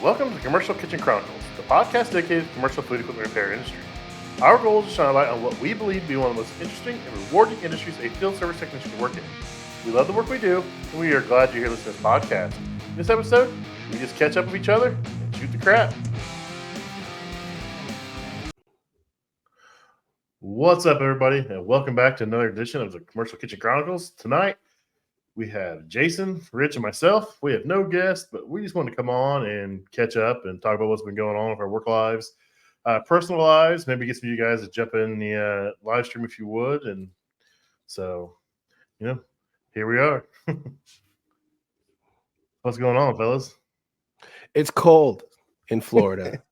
Welcome to Commercial Kitchen Chronicles, the podcast dedicated to the commercial food equipment repair industry. Our goal is to shine a light on what we believe to be one of the most interesting and rewarding industries a field service technician can work in. We love the work we do, and we are glad you're here listening to this podcast. In this episode, we just catch up with each other and shoot the crap. What's up, everybody, and welcome back to another edition of the Commercial Kitchen Chronicles. Tonight, we have Jason, Rich, and myself. We have no guests, but we just want to come on and catch up and talk about what's been going on with our work lives, personal lives, maybe get some of you guys to jump in the live stream if you would. And so, here we are. What's going on, fellas? It's cold in Florida,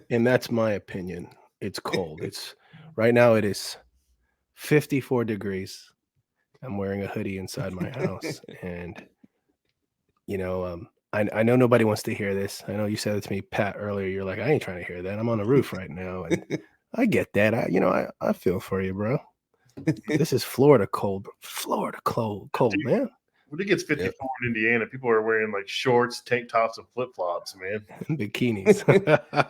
and that's my opinion. It's cold. Right now it is 54 degrees. I'm wearing a hoodie inside my house, and I know nobody wants to hear this. I know you said it to me, Pat, earlier. You're like, I ain't trying to hear that. I'm on the roof right now, and I get that. I feel for you, bro. This is Florida cold. Florida cold, Dude, man. When it gets 54 in Indiana, people are wearing like shorts, tank tops, and flip flops, man. Bikinis.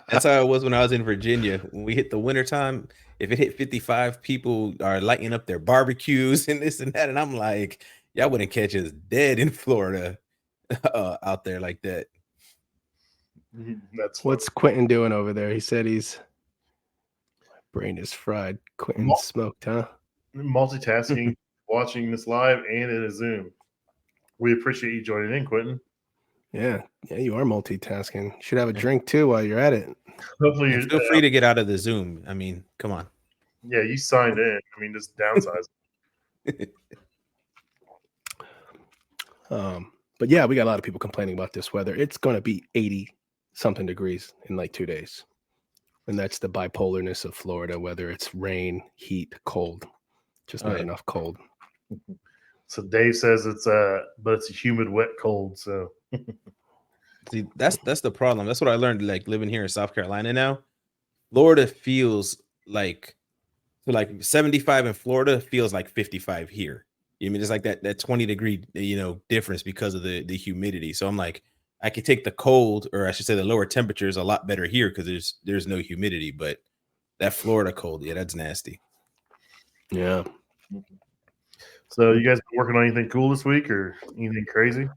That's how it was when I was in Virginia. When we hit the wintertime, if it hit 55, people are lighting up their barbecues and this and that. And I'm like, y'all wouldn't catch us dead in Florida out there like that. That's What's Quentin doing over there? He said my brain is fried. Quentin smoked, huh? Multitasking, watching this live and in a Zoom. We appreciate you joining in, Quentin. Yeah, you are multitasking. You should have a drink too while you're at it. Hopefully, And feel free to get out of the Zoom. I mean, come on. Yeah, you signed in. I mean, just downsize. But yeah, we got a lot of people complaining about this weather. It's going to be 80 something degrees in like 2 days. And that's the bipolarness of Florida, whether it's rain, heat, cold, just not enough cold. So Dave says but it's a humid, wet cold. So See, that's the problem. That's what I learned, like living here in South Carolina now. Florida feels like 75 in Florida feels like 55 here. I mean, it's like that 20-degree, difference because of the humidity. So I'm like, I could take the cold, or I should say the lower temperatures a lot better here because there's no humidity, but that Florida cold, yeah, that's nasty. Yeah. So you guys been working on anything cool this week or anything crazy?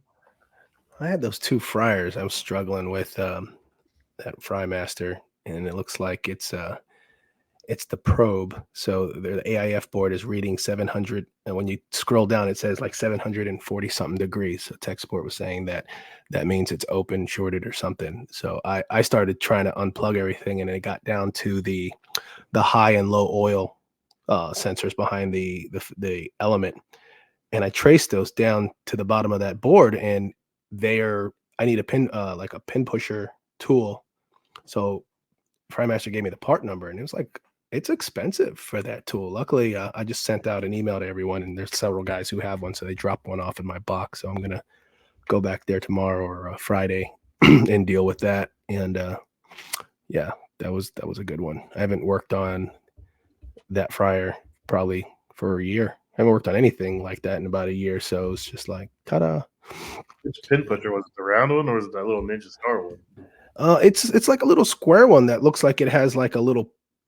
I had those 2 fryers. I was struggling with that Frymaster, and it looks like it's the probe. So the AIF board is reading 700, and when you scroll down, it says like 740 something degrees. So tech support was saying that means it's open, shorted, or something. So I started trying to unplug everything, and it got down to the high and low oil sensors behind the element, and I traced those down to the bottom of that board, and I need a pin like a pin pusher tool. So Frymaster gave me the part number, and it was like, it's expensive for that tool. Luckily, I just sent out an email to everyone, and there's several guys who have one, so they dropped one off in my box. So I'm gonna go back there tomorrow or Friday and deal with that. And yeah, that was a good one. I haven't worked on that fryer probably for a year. I haven't worked on anything like that in about a year, so it's just like, ta-da. Which pin pusher was it? The round one or was it that little Ninja Star one? It's like a little square one that looks like it has like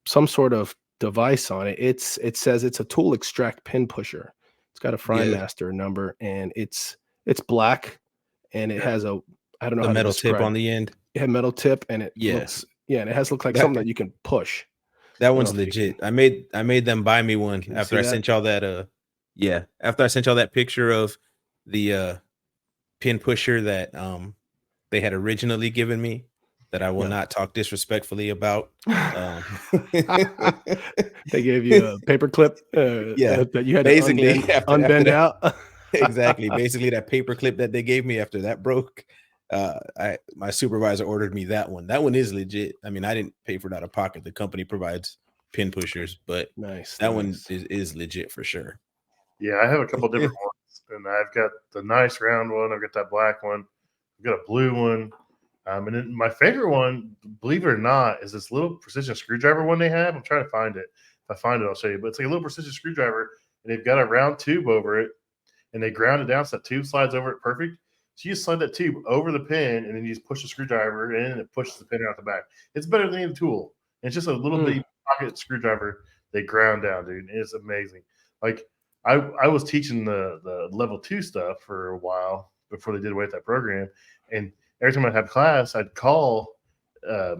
some sort of device on it. It says it's a tool extract pin pusher. It's got a Frymaster number, and it's black, and it has I don't know, the metal tip on the end. It had metal tip, and it looks, and it looked like something that you can push. That one's legit. I made them buy me one after I sent y'all that after I sent y'all that picture of the pin pusher that they had originally given me, that I will not talk disrespectfully about. They gave you a paper clip that you had basically to unbend out. Exactly. Basically that paper clip that they gave me after that broke. My supervisor ordered me that one. That one is legit. I mean, I didn't pay for it out of pocket. The company provides pin pushers, but that one is legit for sure. Yeah, I have a couple different ones, and I've got the nice round one. I've got that black one. I've got a blue one. And then my favorite one, believe it or not, is this little precision screwdriver one they have. I'm trying to find it. If I find it, I'll show you. But it's like a little precision screwdriver, and they've got a round tube over it, and they ground it down so that tube slides over it perfect. So you just slide that tube over the pin, and then you just push the screwdriver in, and it pushes the pin out the back. It's better than any tool. It's just a little bitty pocket screwdriver they ground down, dude. It's amazing. Like I was teaching the level 2 stuff for a while before they did away with that program, and every time I'd have class, I'd call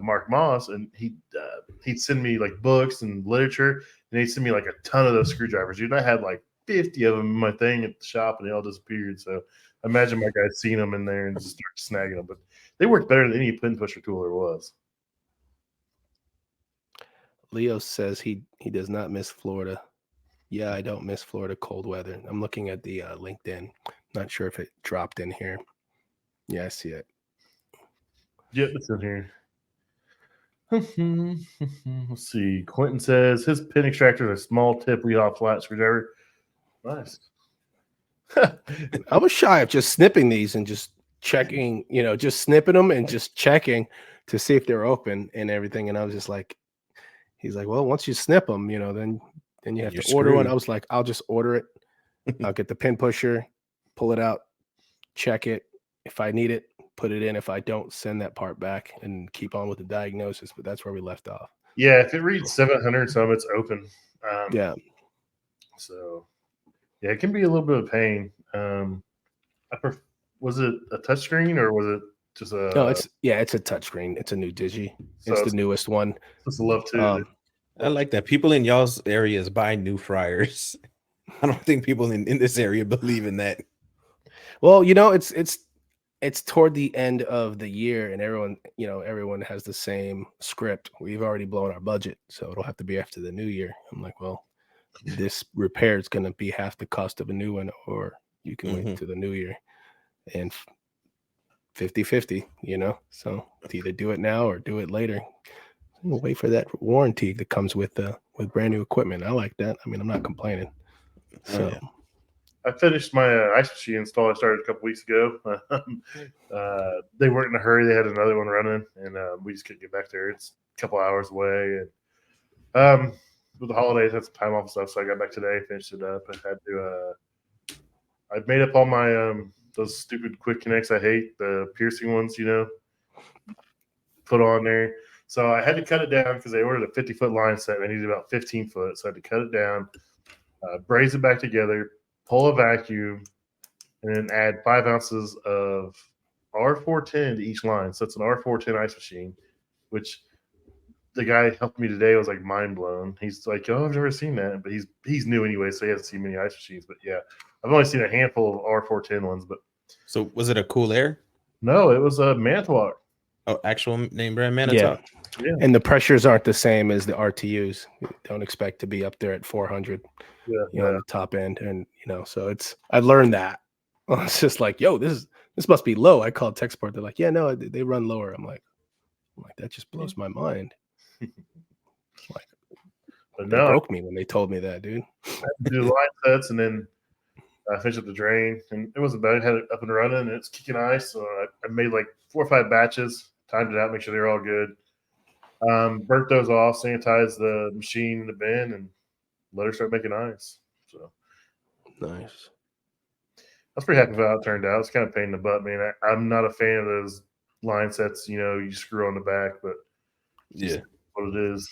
Mark Moss, and he'd send me like books and literature, and he'd send me like a ton of those screwdrivers, dude. I had like 50 of them in my thing at the shop, and they all disappeared. So I imagine my guy's seen them in there and just started snagging them. But they worked better than any pin pusher tool there was. Leo says he does not miss Florida. Yeah, I don't miss Florida cold weather. I'm looking at the LinkedIn. Not sure if it dropped in here. Yeah, I see it. Yep, it's in here. Let's see. Quentin says his pin extractor is a small tip lead-off flat screwdriver. Nice. I was shy of just snipping these and just checking, just snipping them and just checking to see if they're open and everything. And I was just like, he's like, well, once you snip them, then you have to order one. I was like, I'll just order it. I'll get the pin pusher, pull it out, check it. If I need it, put it in. If I don't, send that part back and keep on with the diagnosis. But that's where we left off. Yeah, if it reads 700 some, it's open. Yeah. So, yeah, it can be a little bit of pain. Was it a touchscreen or was it just a? No, it's a touchscreen. It's a new Digi. So it's the newest one. It's a love too. I like that people in y'all's areas buy new fryers. I don't think people in this area believe in that. Well, it's toward the end of the year, and everyone has the same script. We've already blown our budget, so it'll have to be after the new year. I'm like, well, this repair is going to be half the cost of a new one, or you can wait to the new year, and 50-50, so to either do it now or do it later. We'll wait for that warranty that comes with brand new equipment. I like that. I mean, I'm not complaining. So. Yeah. I finished my ice machine install. I started a couple weeks ago. They weren't in a hurry. They had another one running, and we just couldn't get back there. It's a couple hours away. And with the holidays, I had some time off and stuff, so I got back today, finished it up. I had to. I made up all my those stupid quick connects I hate, the piercing ones, put on there. So I had to cut it down because they ordered a 50-foot line set. And I needed about 15 foot, so I had to cut it down, braze it back together, pull a vacuum, and then add 5 ounces of R410 to each line. So it's an R410 ice machine, which the guy helped me today was like mind blown. He's like, "Oh, I've never seen that," but he's new anyway, so he hasn't seen many ice machines. But yeah, I've only seen a handful of R410 ones. But so was it a Cool Air? No, it was a Manitowoc. Oh, actual name brand Manitowoc. Yeah. And the pressures aren't the same as the RTUs. You don't expect to be up there at 400. On the top end, and so I learned that. It's just like, yo, this must be low. I called tech support. They're like, yeah, no, they run lower. I'm like, that just blows my mind. But no, they broke me when they told me that, dude. I had to do the line sets, and then I finished up the drain, and it wasn't bad. I had it up and running, and it's kicking ice. So I made like 4 or 5 batches, timed it out, make sure they're all good. Burnt those off, sanitized the machine in the bin, and let her start making ice. So nice. I was pretty happy with how it turned out. It's kind of a pain in the butt, man. I'm not a fan of those line sets, you screw on the back, but yeah, what it is.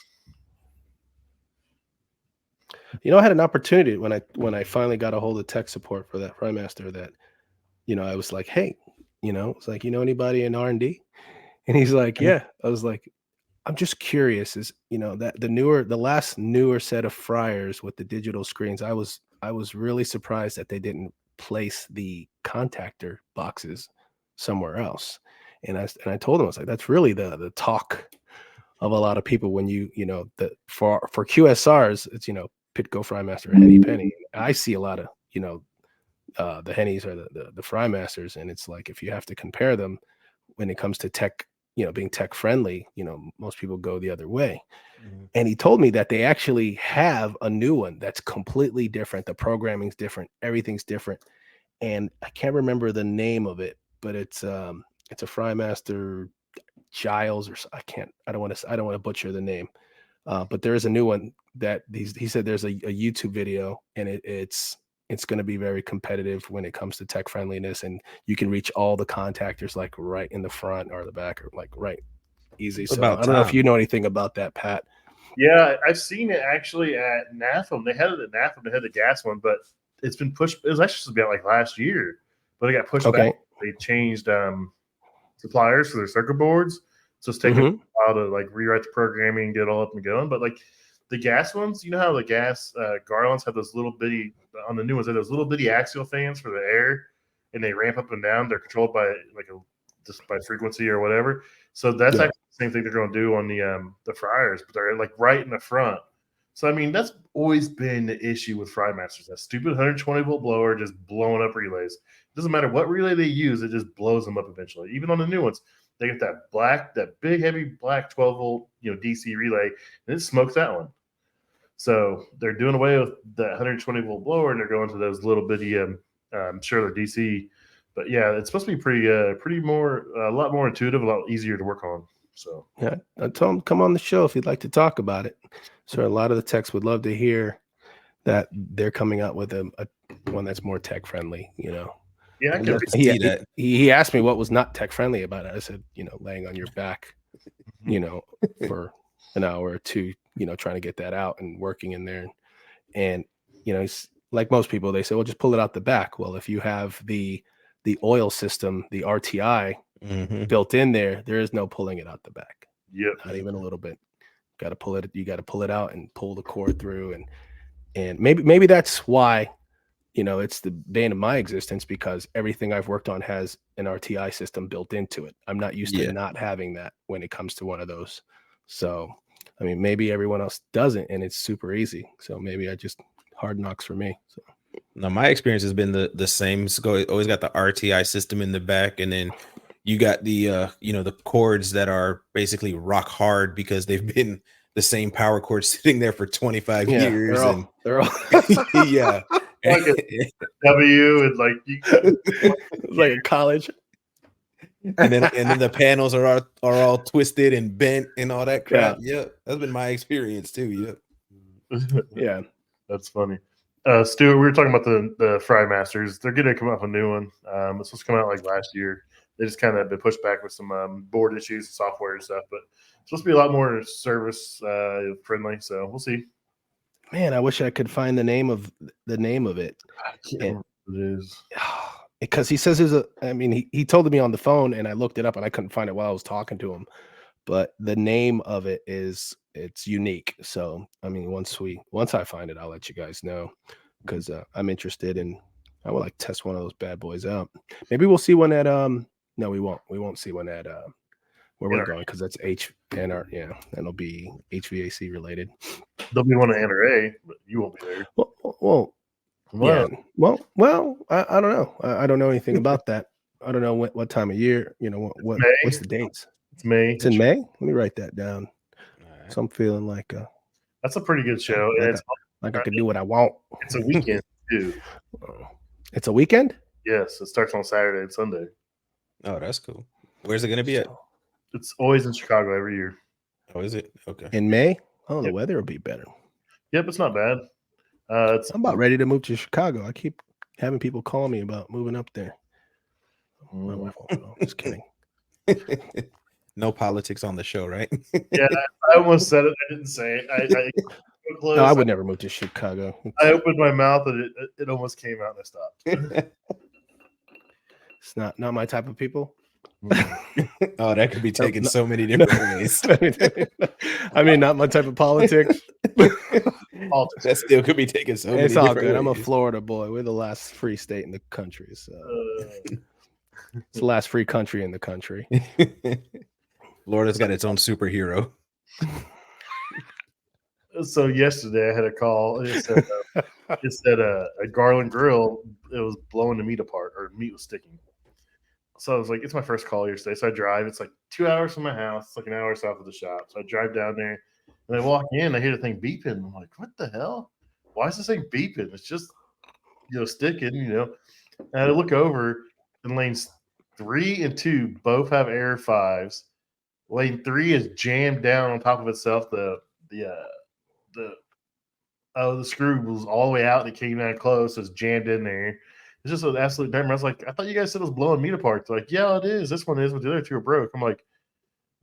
I had an opportunity when I finally got a hold of tech support for that Frymaster that, I was like, hey, it's like, anybody in R&D? And he's like, yeah. I was like, I'm just curious, is that the last newer set of fryers with the digital screens, I was really surprised that they didn't place the contactor boxes somewhere else. And I told him, I was like, that's really the talk of a lot of people when for QSRs, it's Pitco, Frymaster, Henny, Penny. I see a lot of the Hennys or the Frymasters, and it's like if you have to compare them when it comes to tech, being tech friendly, most people go the other way. Mm-hmm. And he told me that they actually have a new one that's completely different. The programming's different, everything's different. And I can't remember the name of it, but it's a Frymaster Giles or I don't want to butcher the name. But there is a new one that he said there's a YouTube video, and it's it's going to be very competitive when it comes to tech friendliness, and you can reach all the contactors like right in the front or the back, or like right easy. So I don't know if you know anything about that, Pat. Yeah, I've seen it actually at NAFM. They had it at NAFM. They had the gas one, but it's been pushed. It was actually supposed to be out like last year, but it got pushed back. They changed suppliers for their circuit boards, so it's taking a while to like rewrite the programming and get it all up and going. But like the gas ones, you know how the gas Garlands have those little bitty on the new ones, they have those little bitty axial fans for the air, and they ramp up and down. They're controlled by like just by frequency or whatever. So that's actually the same thing they're going to do on the fryers, but they're like right in the front. So I mean, that's always been the issue with Frymasters. That stupid 120 volt blower just blowing up relays. It doesn't matter what relay they use, it just blows them up eventually. Even on the new ones, they get that big heavy black 12 volt DC relay, and it smokes that one. So they're doing away with that 120 volt blower, and they're going to those little bitty. I'm sure they're DC, but yeah, it's supposed to be pretty more a lot more intuitive, a lot easier to work on. So yeah, I told him come on the show if you'd like to talk about it. So a lot of the techs would love to hear that they're coming out with a one that's more tech friendly. Yeah, I can see that. He asked me what was not tech friendly about it. I said, laying on your back, for an hour or two, trying to get that out and working in there. And, it's like most people, they say, well, just pull it out the back. Well, if you have the oil system, the RTI built in there is no pulling it out the back. Yep. Not even a little bit. You got to pull it out and pull the cord through. And maybe that's why, it's the bane of my existence, because everything I've worked on has an RTI system built into it. I'm not used to not having that when it comes to one of those. So, I mean, maybe everyone else doesn't, and it's super easy. So maybe I just hard knocks for me. So. No, my experience has been the same. So always got the RTI system in the back, and then you got the the cords that are basically rock hard because they've been the same power cord sitting there for 25 years. They're all yeah. Like a W and like a college. And then the panels are all twisted and bent and all that crap. Yeah, that's been my experience too. Yeah. That's funny. Stuart, we were talking about the Frymasters. They're going to come out with a new one. It's supposed to come out like last year. They just kind of been pushed back with some board issues, software and stuff, but it's supposed to be a lot more service friendly. So we'll see. Man, I wish I could find the name of it. I can't remember what it is. Because he says he told me on the phone, and I looked it up and I couldn't find it while I was talking to him. But the name of it it's unique. So I mean, once I find it, I'll let you guys know, because I'm interested in. I would like to test one of those bad boys out. Maybe we'll see one at no, we won't see one at where we're going, because that's HNR. Yeah, that'll be HVAC related. There'll be one at NRA, but you won't be there. Well, yeah. Well, I don't know. I don't know anything about that. I don't know what time of year. What's the dates? It's May. It's in May. Let me write that down. Right. So I'm feeling like that's a pretty good show. I could do what I want. It's a weekend too. It's a weekend? Yes, it starts on Saturday and Sunday. Oh, that's cool. Where's it going to be at? It's always in Chicago every year. Oh, is it? Okay. In May? Oh, the weather will be better. Yep, it's not bad. I'm about ready to move to Chicago. I keep having people call me about moving up there. My wife won't know. Just kidding. No politics on the show, right? Yeah, I almost said it. I didn't say it. No, I would never move to Chicago. I opened my mouth and it almost came out and I stopped. It's not my type of people. Oh, that could be taken so many different ways. I mean, not my type of politics. That still could be taken so many different ways. It's all good. Ways. I'm a Florida boy. We're the last free state in the country. So it's the last free country in the country. Florida's got its own superhero. So yesterday I had a call. It said a Garland grill. It was blowing the meat apart, or meat was sticking. So I was like, it's my first call yesterday. So I drive. It's like 2 hours from my house. It's like an hour south of the shop. So I drive down there, and I walk in. I hear the thing beeping. I'm like, what the hell? Why is this thing beeping? It's just sticking. And I look over, and lanes 3 and 2 both have Air 5s. Lane 3 is jammed down on top of itself. The the screw was all the way out. And it came down close. It's jammed in there. It's just an absolute nightmare. I was like, I thought you guys said it was blowing meat apart. They're like, yeah, it is. This one is, but the other two are broke. I'm like,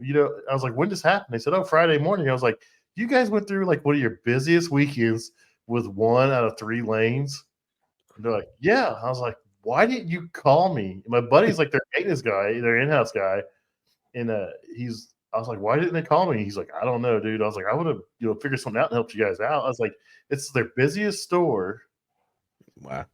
I was like, when does this happen? They said, oh, Friday morning. I was like, you guys went through like one of your busiest weekends with 1 out of 3 lanes. And they're like, yeah. I was like, why didn't you call me? My buddy's like their maintenance guy, their in-house guy. And I was like, why didn't they call me? He's like, I don't know, dude. I was like, I would have, figured something out and helped you guys out. I was like, it's their busiest store. Wow.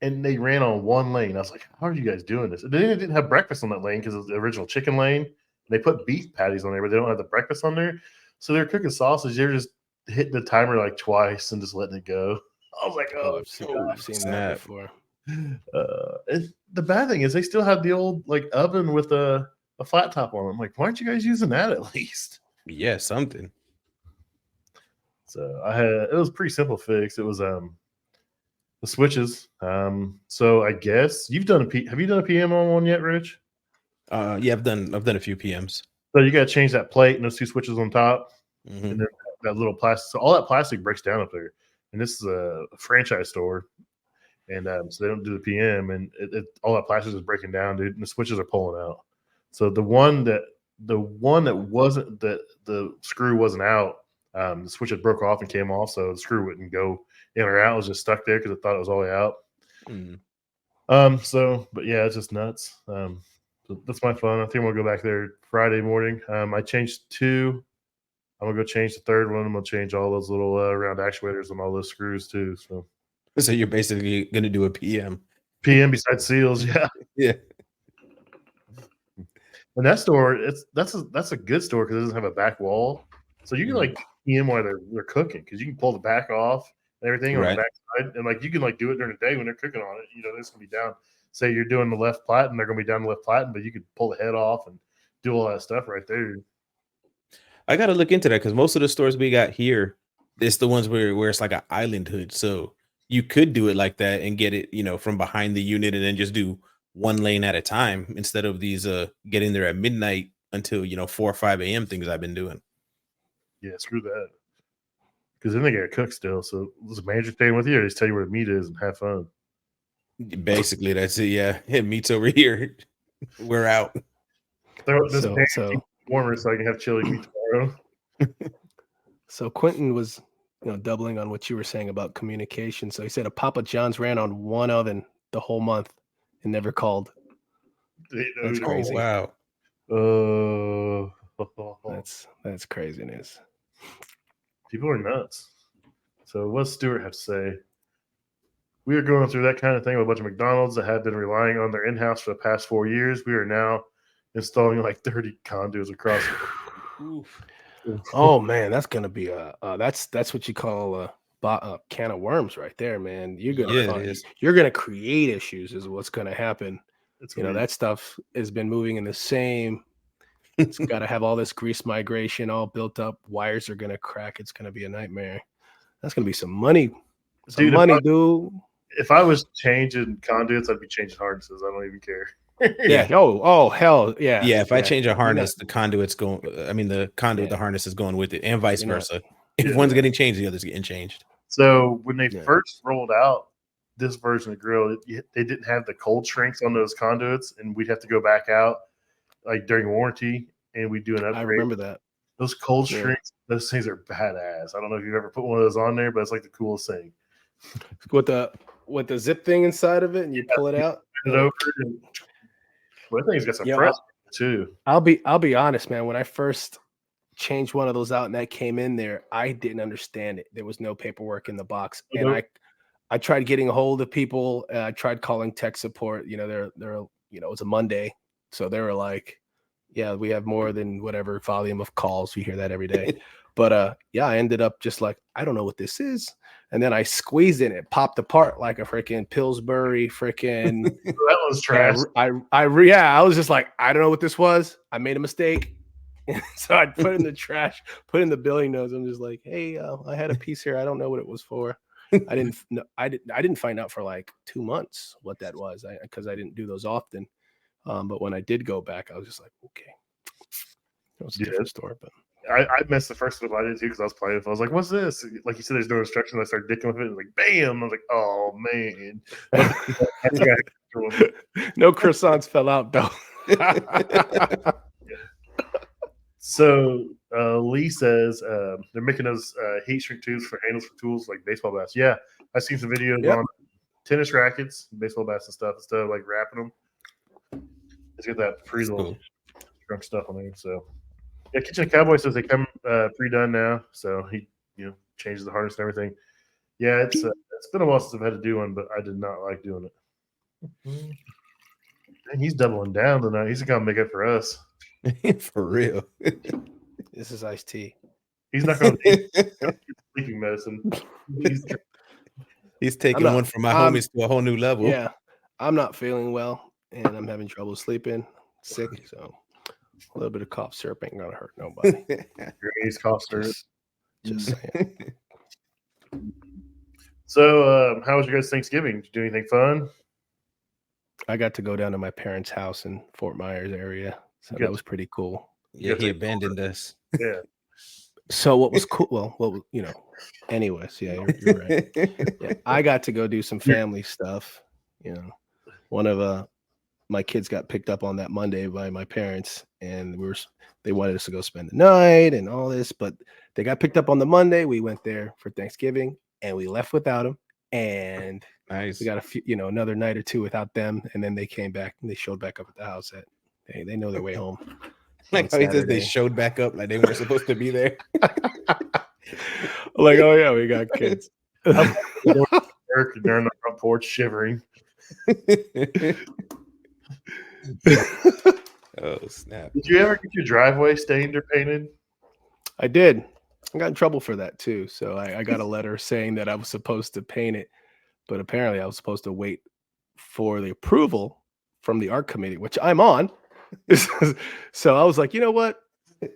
And they ran on 1 lane. I was like, how are you guys doing this? And they didn't have breakfast on that lane because it was the original chicken lane. They put beef patties on there, but they don't have the breakfast on there. So they're cooking sausage. They're just hitting the timer like twice and just letting it go. I was like, I've seen that before. And the bad thing is they still have the old like oven with a flat top on it. I'm like, why aren't you guys using that at least? Yeah, something. So it was a pretty simple fix. It was the switches. So I guess have you done a PM on one yet, Rich? Yeah, I've done a few PMs. So you got to change that plate and those 2 switches on top, Mm-hmm. and then that little plastic. So all that plastic breaks down up there. And this is a franchise store, and so they don't do the PM, and all that plastic is breaking down, dude. And the switches are pulling out. So the one that wasn't that the screw wasn't out, the switch had broke off and came off, so the screw wouldn't go in or out. It was just stuck there because it thought it was all the way out. Mm. But yeah, it's just nuts. So that's my fun. I think I'm gonna go back there Friday morning. I changed 2. I'm gonna go change the 3rd one. I'm gonna change all those little round actuators and all those screws too. So you're basically gonna do a PM. PM besides seals, yeah. Yeah. And that store, that's a good store because it doesn't have a back wall, so you can like PM while they're cooking because you can pull the back off and everything on the back side, and like you can like do it during the day when they're cooking on it. This gonna be down. Say you're doing the left platen, they're gonna be down the left platen, but you could pull the head off and do all that stuff right there. I gotta look into that because most of the stores we got here, it's the ones where it's like an island hood. So you could do it like that and get it, from behind the unit and then just do 1 lane at a time instead of these getting there at midnight until 4 or 5 a.m. things I've been doing. Yeah, screw that. Because then they gotta cook still. So does the manager staying with you or just tell you where the meat is and have fun? Basically, that's it. Yeah, meat's over here. We're out. So warmer so I can have chili meat tomorrow. So Quentin was doubling on what you were saying about communication. So he said a Papa John's ran on 1 oven the whole month and never called. That's crazy. Wow. That's craziness. People are nuts. So what's Stuart have to say? We are going through that kind of thing with a bunch of McDonald's that have been relying on their in-house for the past 4 years. We are now installing like 30 conduits across. Oh man, that's gonna be that's what you call a can of worms right there, man. You're gonna create issues is what's gonna happen. That stuff has been moving in the same. It's got to have all this grease migration all built up. Wires are gonna crack. It's gonna be a nightmare. That's gonna be some money. Dude. If I was changing conduits, I'd be changing harnesses. I don't even care. Yeah. Oh, hell yeah. Yeah. If I change a harness, the conduit's going. I mean, the conduit, the harness is going with it, and vice versa. If one's getting changed, the other's getting changed. So when they first rolled out this version of the grill, they didn't have the cold shrinks on those conduits, and we'd have to go back out like during warranty, and we do an upgrade. I remember that. Those cold shrinks, those things are badass. I don't know if you've ever put one of those on there, but it's like the coolest thing. With the zip thing inside of it, and you pull it out. It over. I think it's got some press too. I'll be honest, man. When I first changed one of those out and that came in there, I didn't understand it. There was no paperwork in the box, and I tried getting a hold of people. I tried calling tech support. They're it was a Monday, so they were like, "Yeah, we have more than whatever volume of calls. We hear that every day." But I ended up just like, I don't know what this is. And then I squeezed it and it popped apart like a freaking Pillsbury freaking. That was trash. I was just like, I don't know what this was. I made a mistake. So I put it in the trash, put in the billing notes. I'm just like, hey, I had a piece here. I don't know what it was for. I didn't find out for like 2 months what that was because I didn't do those often. But when I did go back, I was just like, okay. It was a different story, but I missed the first one I did too because I was playing with it. I was like, "What's this?" Like you said, there's no instructions. I started dicking with it, and like, bam! I was like, "Oh man!" But I think I No croissants fell out though. So Lee says they're making those heat shrink tubes for handles for tools like baseball bats. Yeah, I've seen some videos Yep. on tennis rackets, baseball bats, and stuff instead of like wrapping them. It's got that pretty little shrunk stuff on there. So yeah, Kitchen Cowboy says they come pre-done now. So he changes the harness and everything. Yeah, it's been a while since I've had to do one, but I did not like doing it. Dang, he's doubling down tonight. He's gonna make it for us. For real. This is iced tea. He's not gonna take sleeping medicine. He's taking one from my homies to a whole new level. Yeah, I'm not feeling well, and I'm having trouble sleeping, sick. So a little bit of cough syrup ain't gonna hurt nobody. He's cough syrup. Just saying. So, how was your guys' Thanksgiving? Did you do anything fun? I got to go down to my parents' house in Fort Myers area, so that was pretty cool. Yeah, he abandoned us. Yeah. So what was cool? Well, anyways, yeah, you're right. Yeah, I got to go do some family stuff. One of my kids got picked up on that Monday by my parents, and they wanted us to go spend the night and all this, but they got picked up on the Monday. We went there for Thanksgiving, and we left without them. And nice. We got a few, another night or two without them, and then they came back and they showed back up at the house. They know their way home. Like how he says they showed back up like they weren't supposed to be there. Like, oh yeah, we got kids. They're on the front porch shivering. Oh snap! Did you ever get your driveway stained or painted? I did. I got in trouble for that too. So I got a letter saying that I was supposed to paint it, but apparently I was supposed to wait for the approval from the art committee, which I'm on. So I was like, you know what?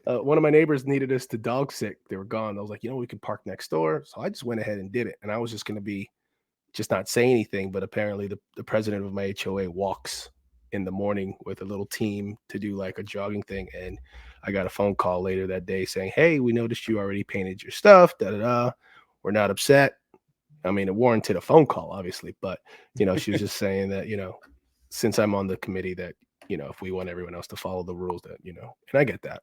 One of my neighbors needed us to dog sit. They were gone. I was like, we can park next door. So I just went ahead and did it. And I was just going to be not say anything. But apparently the president of my HOA walks in the morning with a little team to do like a jogging thing. And I got a phone call later that day saying, hey, we noticed you already painted your stuff. We're not upset. I mean, it warranted a phone call, obviously. But, she was just saying that, since I'm on the committee that, if we want everyone else to follow the rules that, and I get that,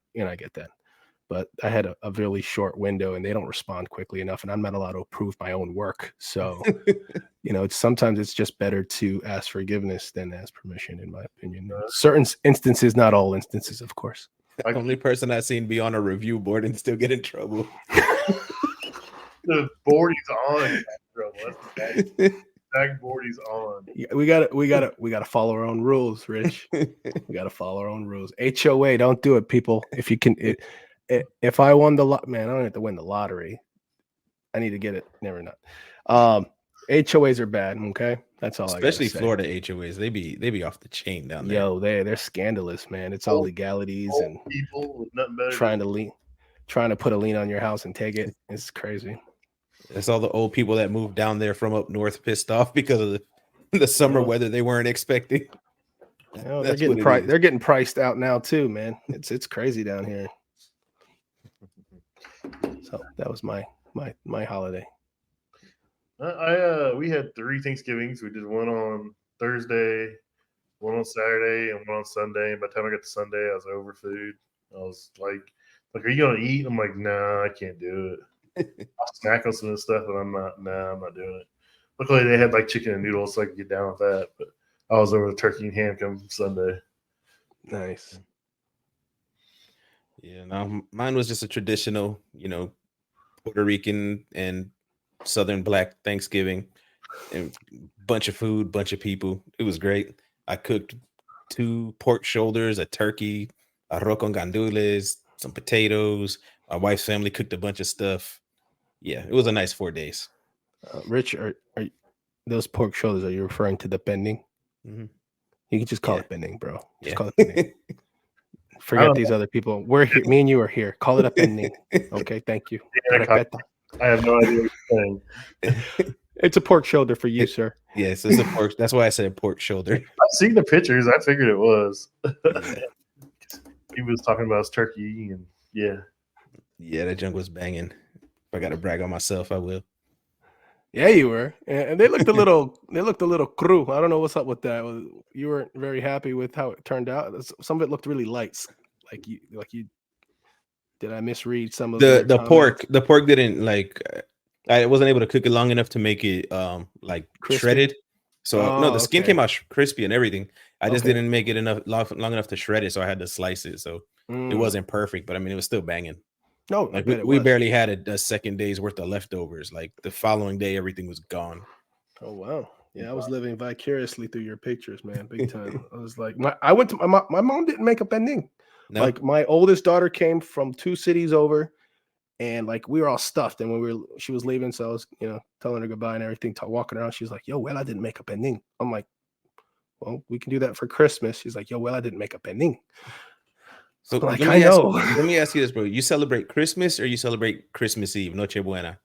but I had a really short window and they don't respond quickly enough and I'm not allowed to approve my own work. So, sometimes it's just better to ask forgiveness than ask permission, in my opinion. Certain instances, not all instances, of course. The only person I've seen be on a review board and still get in trouble. The board he's on. Board he's on. Yeah, we gotta follow our own rules, Rich. We gotta follow our own rules. HOA, don't do it, people. If you can, if I won the lot, man, I don't have to win the lottery. I need to get it. Never not. HOAs are bad. Okay, that's all. Especially Florida HOAs, they be off the chain down there. Yo, they're scandalous, man. It's all legalities and people with nothing better trying to put a lien on your house and take it. It's crazy. That's all the old people that moved down there from up north pissed off because of the summer weather they weren't expecting. They're getting priced out now too, man. It's crazy down here. So that was my holiday. We had 3 Thanksgivings. We did one on Thursday, one on Saturday, and one on Sunday. And by the time I got to Sunday, I was over food. I was like, are you gonna eat? I'm like, nah, I can't do it. I'll snack on some of the stuff, but I'm not doing it. Luckily, they had like chicken and noodles, so I could get down with that. But I was over with turkey and ham come Sunday. Nice. Yeah, no, mine was just a traditional, Puerto Rican and Southern Black Thanksgiving, and bunch of food, bunch of people. It was great. I cooked 2 pork shoulders, a turkey, arroz con gandules, some potatoes. My wife's family cooked a bunch of stuff. Yeah, it was a nice 4 days. Rich, are those pork shoulders? Are you referring to the bending? Mm-hmm. You can just call it bending, bro. Just call it bending. Forget these other people. We're here. Me and you are here. Call it a bending. Okay, thank you. I have no idea what you're saying. It's a pork shoulder for you, sir. Yes, it's a pork. That's why I said pork shoulder. I've seen the pictures. I figured it was. He was talking about his turkey, and yeah. Yeah, that junk was banging. If I got to brag on myself, I will. Yeah, you were, and they looked a little. They looked a little crew. I don't know what's up with that. You weren't very happy with how it turned out. Some of it looked really light. Like you. Did I misread some of your The comments? pork didn't like. I wasn't able to cook it long enough to make it like Crispy? shredded. So no, the skin okay. came out crispy and everything. I just Okay. didn't make it long enough to shred it, so I had to slice it. So it wasn't perfect, but I mean, it was still banging. No, I Like bet it we was. barely had a second day's worth of leftovers. Like the following day, everything was gone. Oh wow. Yeah, I was living vicariously through your pictures, man. Big time. I was like, I went to my mom didn't make a pending. No, Like my oldest daughter came from 2 cities over, and like we were all stuffed. And when she was leaving, so I was, telling her goodbye and everything, walking around. She's like, "Yo, well, I didn't make a pending." I'm like, "Well, we can do that for Christmas." She's like, "Yo, well, I didn't make a pending." so I'm like, let I me ask, know. let me ask you this, bro. You celebrate Christmas or you celebrate Christmas Eve, Noche Buena?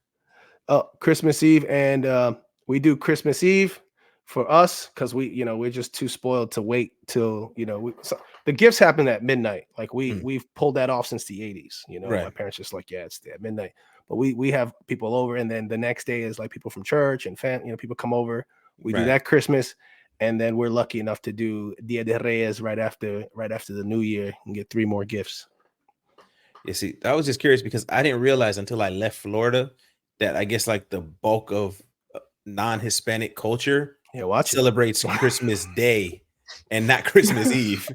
Christmas Eve, and we do Christmas Eve for us because we're just too spoiled to wait till the gifts happen at midnight. Like we've pulled that off since the 80s. Right. My parents just like, yeah, it's at midnight. But we have people over, and then the next day is like people from church and people come over. We do that Christmas, and then we're lucky enough to do Dia de Reyes right after the New Year and get 3 more gifts. You see, I was just curious because I didn't realize until I left Florida that I guess like the bulk of non-Hispanic culture celebrates Christmas Day and not Christmas Eve.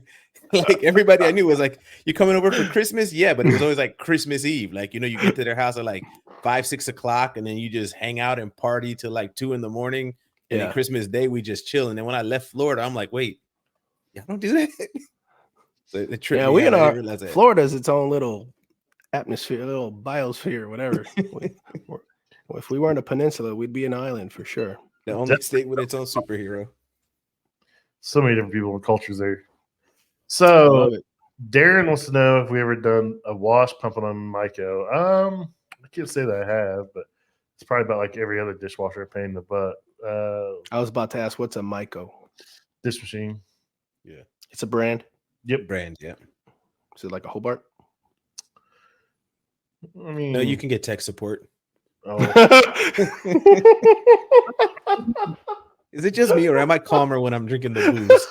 Like everybody I knew was like, "You coming over for Christmas?" Yeah, but it was always like Christmas Eve. Like, you get to their house at like 5-6 o'clock, and then you just hang out and party till like 2 a.m. And then Christmas Day we just chill. And then when I left Florida, I'm like, wait, y'all don't do that. So it tripped me out. Florida's its own little atmosphere, a little biosphere, whatever. If we weren't a peninsula, we'd be an island for sure. The only state with its own superhero. So many different people and cultures there. So Darren wants to know if we ever done a wash pumping on Myco. I can't say that I have, but it's probably about like every other dishwasher a pain in the butt. I was about to ask, what's a Myco? Dish machine. Yeah. It's a brand? Yep. Brand, yeah. Is it like a Hobart? I mean, no, you can get tech support. Oh. Is it just me, or am I calmer when I'm drinking the booze?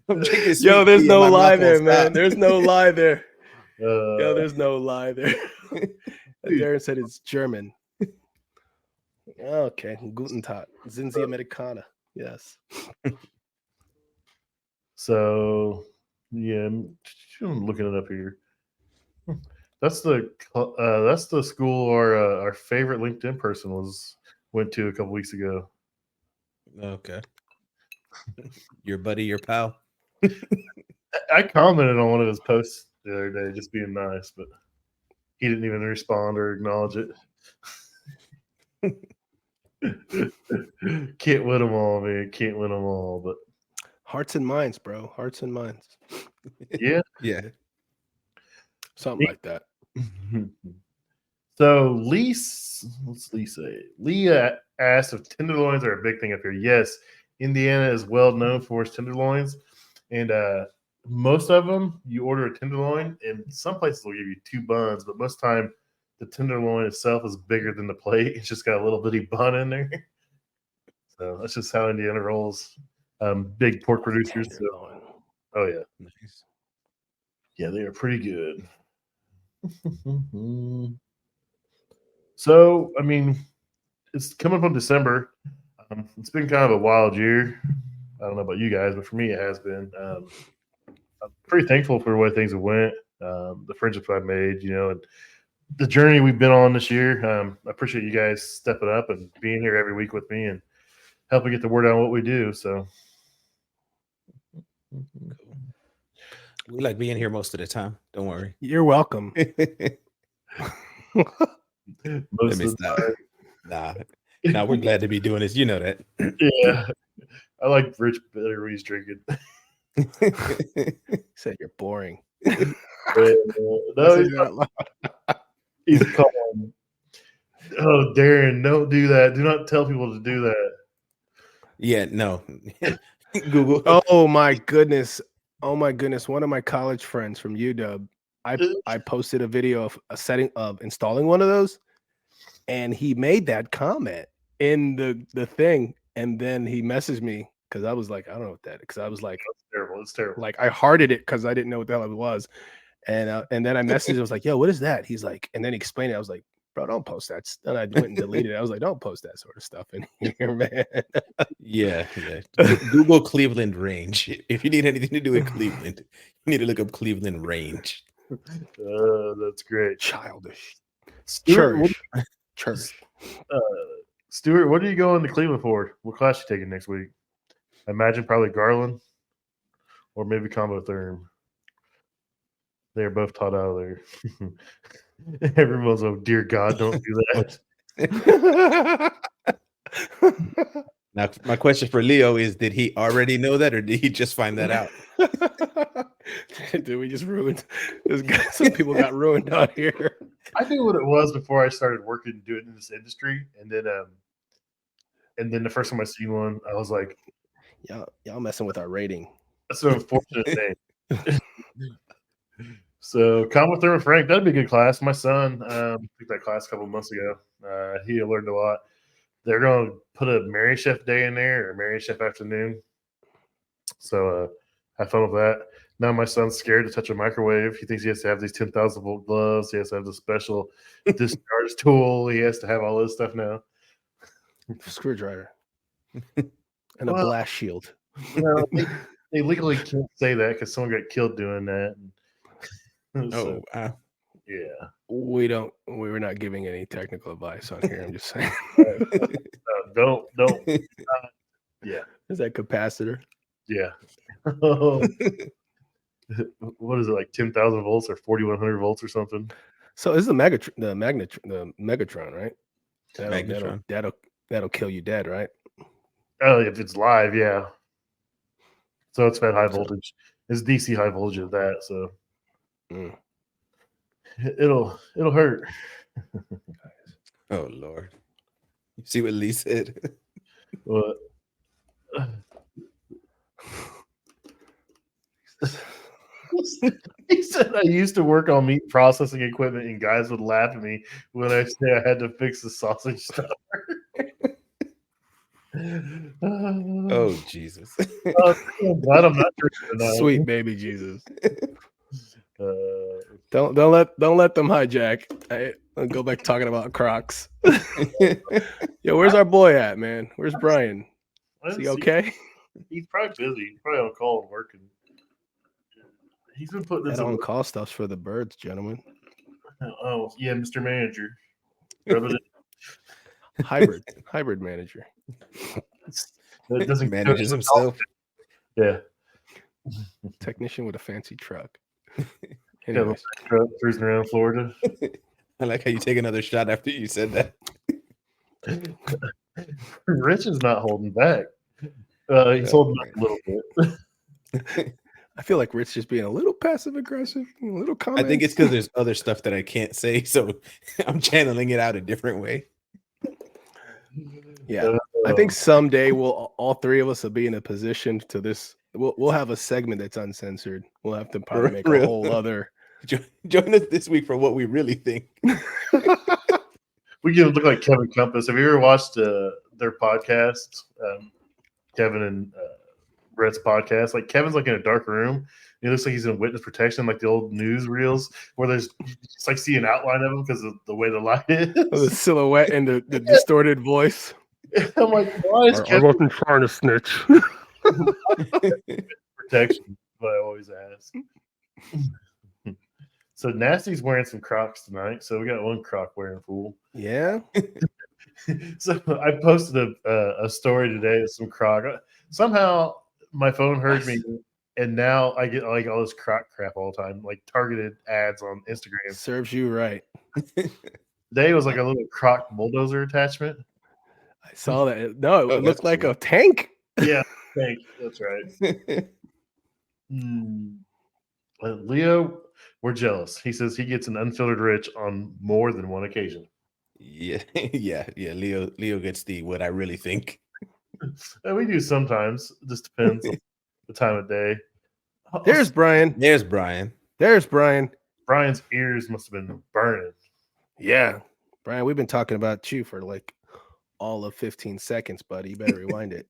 I'm drinking Yo, there's no lie there, man. There's no lie there. There's no lie there. Darren said it's German. Okay, Guten Tag, sind Sie Amerikaner? Yes. So, yeah, I'm looking it up here. That's the school our favorite LinkedIn person went to a couple weeks ago. Okay. Your buddy, your pal. I commented on one of his posts the other day, just being nice, but he didn't even respond or acknowledge it. Can't win them all, man. Can't win them all, but hearts and minds, bro. Hearts and minds. Yeah. Yeah. Something like that. So what's Lee say? Leah asked if tenderloins are a big thing up here. Yes, Indiana is well known for its tenderloins, and most of them you order a tenderloin, and some places will give you 2 buns, but most time the tenderloin itself is bigger than the plate. It's just got a little bitty bun in there. So that's just how Indiana rolls. Big pork producers. So, oh yeah, nice. Yeah, they are pretty good. So, I mean, it's coming up on December. It's been kind of a wild year. I don't know about you guys, but for me, it has been. I'm pretty thankful for the way things have went, the friendships I've made, and the journey we've been on this year. I appreciate you guys stepping up and being here every week with me and helping get the word out on what we do. So, we like being here most of the time. Don't worry. You're welcome. Most of the time. Nah, we're glad to be doing this. You know that. Yeah. I like Rich better when he's drinking. Said you're boring. No, he's calm. Oh, Darren, don't do that. Do not tell people to do that. Yeah, no. Google. Oh my goodness. One of my college friends from UW I posted a video of a setting of installing one of those, and he made that comment in the thing, and then he messaged me because I was like, I don't know what that, because I was like, It's terrible. It's terrible. like I hearted it because I didn't know what the hell it was, and then I messaged, I was like, yo, what is that? He's like, and then he explained it. I was like, bro, don't post that. Then I went and deleted it. I was like, don't post that sort of stuff in here, man. Yeah. Google Cleveland range. If you need anything to do with Cleveland, you need to look up Cleveland range. That's great. Childish. Stuart, Church. Stuart, what are you going to Cleveland for? What class you taking next week? I imagine probably Garland or maybe Combo Therm. They're both taught out of there. Everyone's like, dear God, don't do that. Now, my question for Leo is: did he already know that, or did he just find that out? Did we just ruin this guy? Some people got ruined out here. I knew what it was before I started working doing in this industry, and then the first time I seen one, I was like, Y'all messing with our rating. "That's an unfortunate name." So, Combo Therm Frank, that'd be a good class. My son took that class a couple months ago. He learned a lot. They're going to put a Mary Chef Day in there or Mary Chef Afternoon. So have fun with that. Now my son's scared to touch a microwave. He thinks he has to have these 10,000 volt gloves. He has to have the special discharge tool. He has to have all this stuff now. Screwdriver and a blast shield. Well, they legally can't say that because someone got killed doing that. Oh, wow. Yeah. We're not giving any technical advice on here. I'm just saying. Don't. Yeah. Is that capacitor? Yeah. What is it, like 10,000 volts or 4,100 volts or something? So this is the Megatron, right? Magnetron. That'll kill you dead, right? Oh, if it's live, yeah. So it's fed high voltage. It's DC high voltage of that, so it'll hurt. Oh Lord. You see what Lee said? What? He said I used to work on meat processing equipment and guys would laugh at me when I say I had to fix the sausage stuffer. Oh Jesus. I'm glad I'm not drinking tonight. Sweet baby Jesus. Don't let them hijack. I'll go back talking about Crocs. Yo, where's our boy at, man? Where's Brian? Is he okay? He's probably busy. He's probably on call and working. He's been putting this That on-call stuff's for the birds, gentlemen. Oh yeah, Mr. Manager. Hybrid manager. That doesn't manages himself. Yeah. Technician with a fancy truck. Anyways. Truck cruising around Florida. I like how you take another shot after you said that. Rich is not holding back. He's holding back a little bit. I feel like Rich just being a little passive aggressive, a little comment. I think it's because there's other stuff that I can't say, so I'm channeling it out a different way. Yeah, I think someday all three of us will be in a position to this. We'll have a segment that's uncensored. We'll have to probably make a whole other. Join us this week for what we really think. We can look like Kevin Compass. Have you ever watched their podcast? Kevin and Brett's podcast. Like Kevin's like in a dark room. He looks like he's in witness protection, like the old news reels, where there's just like see an outline of him because of the way the light is. The silhouette and the distorted voice. I'm like, why is Kevin? I wasn't trying to snitch. Protection, but I always ask. So Nasty's wearing some Crocs tonight. So we got one Croc wearing fool. Yeah. So I posted a story today of some Croc. Somehow my phone heard me, and now I get like all this Croc crap all the time, like targeted ads on Instagram. Serves you right. Today was like a little Croc bulldozer attachment. I saw that. No, it looked like a tank. Yeah, tank. That's right. Leo, we're jealous. He says he gets an unfiltered Rich on more than one occasion. Yeah. Leo gets the what I really think. And we do sometimes. It just depends on the time of day. There's Brian. There's Brian. There's Brian. Brian's ears must have been burning. Yeah, Brian, we've been talking about you for like all of 15 seconds, buddy. You better rewind it.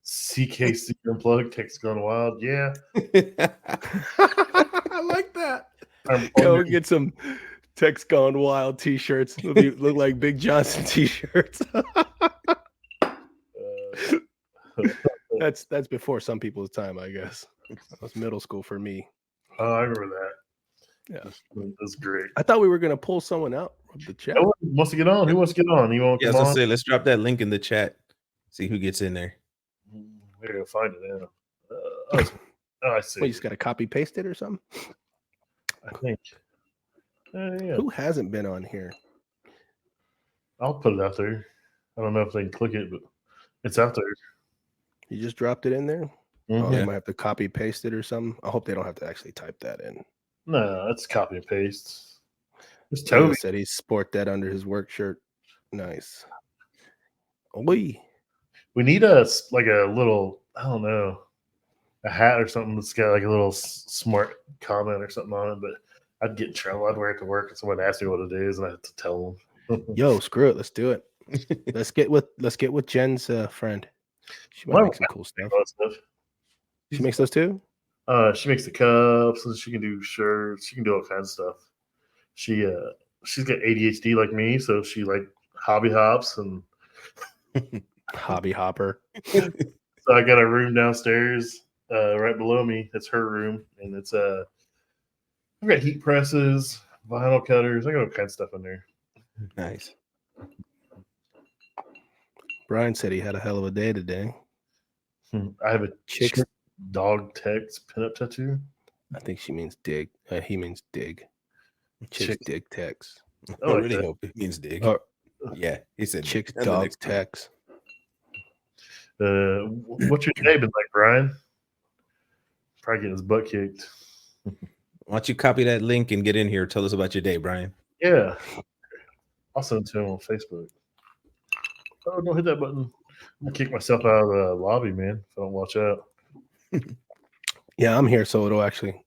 CKC Unplugged, text gone wild. Yeah. I like that. I'm Yo, we get some Text Gone Wild t-shirts. Look like Big Johnson t-shirts. That's before some people's time, I guess. That was middle school for me. Oh, I remember that. Yeah, that's great. I thought we were gonna pull someone out of the chat. Who wants to get on? Who wants to get on? You want to come on? Say, let's drop that link in the chat. See who gets in there. We're gonna find it now. Oh, I see. Well, you just gotta copy paste it or something. I think. Yeah. Who hasn't been on here? I'll put it out there. I don't know if they can click it, but it's out there. You just dropped it in there? Mm-hmm. Oh, they might have to copy paste it or something. I hope they don't have to actually type that in. No, it's copy and paste. It's Toby said he sport that under his work shirt. Nice. Oi. We need a little, I don't know, a hat or something that's got like a little smart comment or something on it. But I'd get in trouble. I'd wear it to work, and someone ask me what it is, and I have to tell them. Yo, screw it. Let's do it. Let's get with Jen's friend. She might make some cool stuff. She makes those too. She makes the cups, and she can do shirts. She can do all kinds of stuff. She's got ADHD like me, so she like hobby hops and hobby hopper. So I got a room downstairs, right below me. It's her room, and it's I've got heat presses, vinyl cutters. I got all kinds of stuff in there. Nice. Brian said he had a hell of a day today. I have a chick dog text pinup tattoo. I think she means dig. He means dig. Chicks dig text. I really hope it means dig. Yeah, he said chicks dog text. What's your day been like, Brian? Probably getting his butt kicked. Why don't you copy that link and get in here? Tell us about your day, Brian. Yeah. I'll send it to him on Facebook. Oh, don't hit that button. I'm going to kick myself out of the lobby, man, if I don't watch out. Yeah, I'm here, so it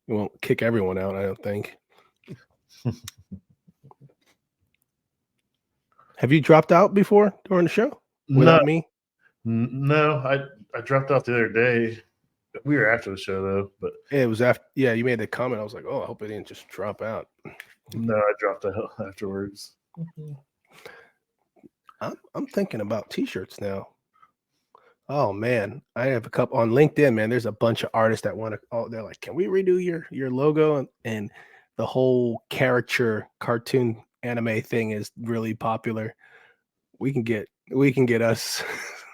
won't kick everyone out, I don't think. Have you dropped out before during the show? Without me? No, I dropped out the other day. We were after the show, though. But it was after. Yeah, you made the comment. I was like, oh, I hope I didn't just drop out. No, I dropped out afterwards. I'm thinking about t-shirts now. Oh man, I have a couple on LinkedIn, man. There's a bunch of artists that want to. Oh, they're like, can we redo your logo? And the whole caricature cartoon anime thing is really popular. We can get us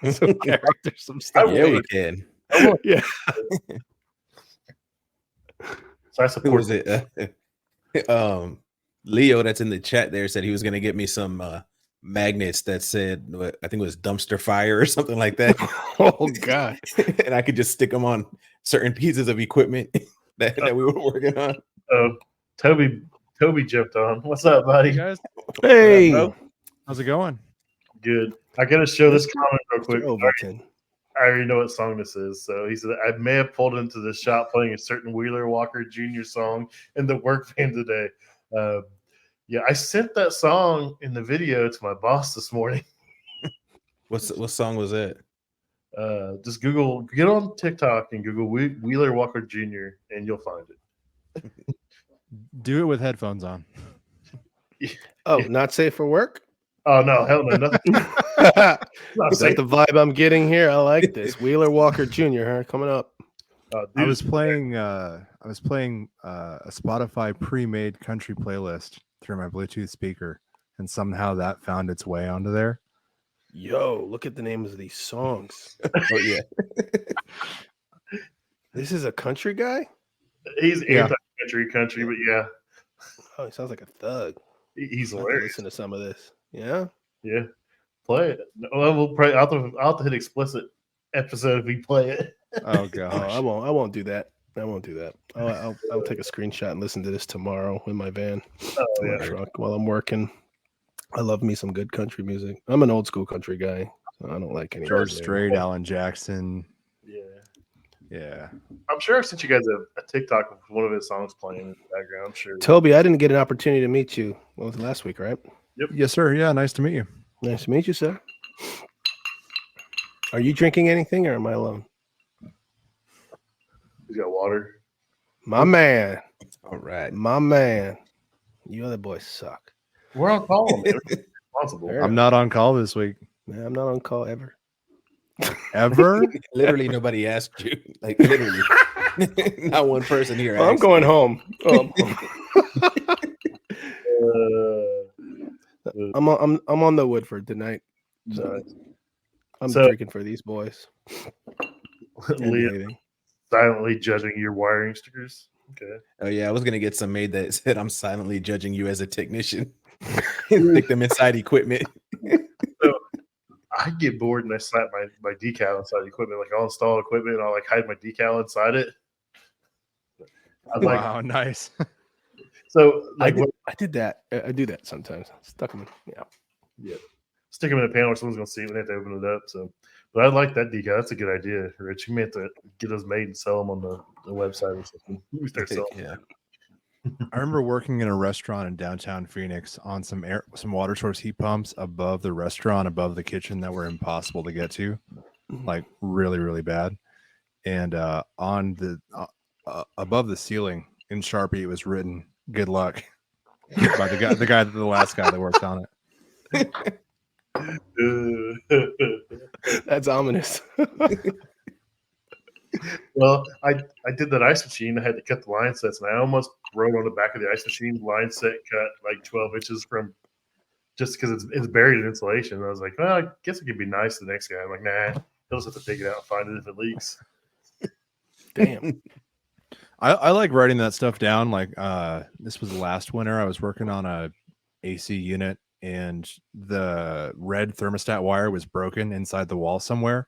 some characters, some stuff. Yeah, we can. Yeah. So I support it. Leo, that's in the chat there, said he was going to get me some magnets that said, I think it was dumpster fire or something like that. Oh God! And I could just stick them on certain pieces of equipment that we were working on. Oh, Toby jumped on. What's up, buddy? Hey, guys. Hey, how's it going? Good. I got to show this comment real quick. Overton. I already know what song this is. So he said, I may have pulled into the shop playing a certain Wheeler Walker Jr. song in the work van today. Yeah, I sent that song in the video to my boss this morning. What song was that? Just get on TikTok and Google Wheeler Walker Jr. and you'll find it. Do it with headphones on. Oh, not safe for work? Oh no, hell no, nothing. That's the vibe I'm getting here. I like this. Wheeler Walker Jr. Huh? Coming up. I was playing a Spotify pre-made country playlist through my Bluetooth speaker, and somehow that found its way onto there. Yo, look at the names of these songs. Oh yeah. This is a country guy? He's anti-country, but yeah. Oh, he sounds like a thug. He's hilarious. Listen to some of this. Yeah. Yeah. Play it. Well, we'll probably I'll have to hit explicit episode if we play it. Oh gosh. I won't do that. I won't do that. I'll take a screenshot and listen to this tomorrow in my van, in my truck while I'm working. I love me some good country music. I'm an old school country guy, so I don't like any George Strait, Alan Jackson. Yeah. Yeah. I'm sure I sent you guys a TikTok with one of his songs playing in the background. I'm sure. Toby, I didn't get an opportunity to meet you. What was it, last week, right? Yes, sir. Yeah. Nice to meet you. Nice to meet you, sir. Are you drinking anything or am I alone? He's got water. My man. All right. My man. You other boys suck. We're on call, man. We're responsible. Fair I'm not on call this week. Man, I'm not on call ever. Ever? Literally nobody asked you. Like literally. Not one person here. I'm asked. going home. I'm on the Woodford tonight. So I'm drinking for these boys. Liam silently judging your wiring stickers. Okay. Oh yeah, I was gonna get some made that said I'm silently judging you as a technician. Stick them inside equipment. So I get bored and I slap my decal inside the equipment. Like I'll install equipment and I'll like hide my decal inside it. Wow, nice. So like I did that. I do that sometimes. Stuck them in. Yeah. Stick them in a panel where someone's gonna see it when they have to open it up. So but I like that decal. That's a good idea, Rich. You may have to get those made and sell them on the website or something. We start selling. Yeah. I remember working in a restaurant in downtown Phoenix on some water source heat pumps above the restaurant, above the kitchen that were impossible to get to, like really, really bad. And on the above the ceiling in Sharpie, it was written "Good luck" by the last guy that worked on it. That's ominous. Well, I did that ice machine. I had to cut the line sets, and I almost wrote on the back of the ice machine line set cut like 12 inches from just because it's buried in insulation. And I was like, well, I guess it could be nice to the next guy. I'm like, nah, he'll just have to dig it out and find it if it leaks. Damn. I like writing that stuff down. Like this was last winter. I was working on a AC unit, and the red thermostat wire was broken inside the wall somewhere.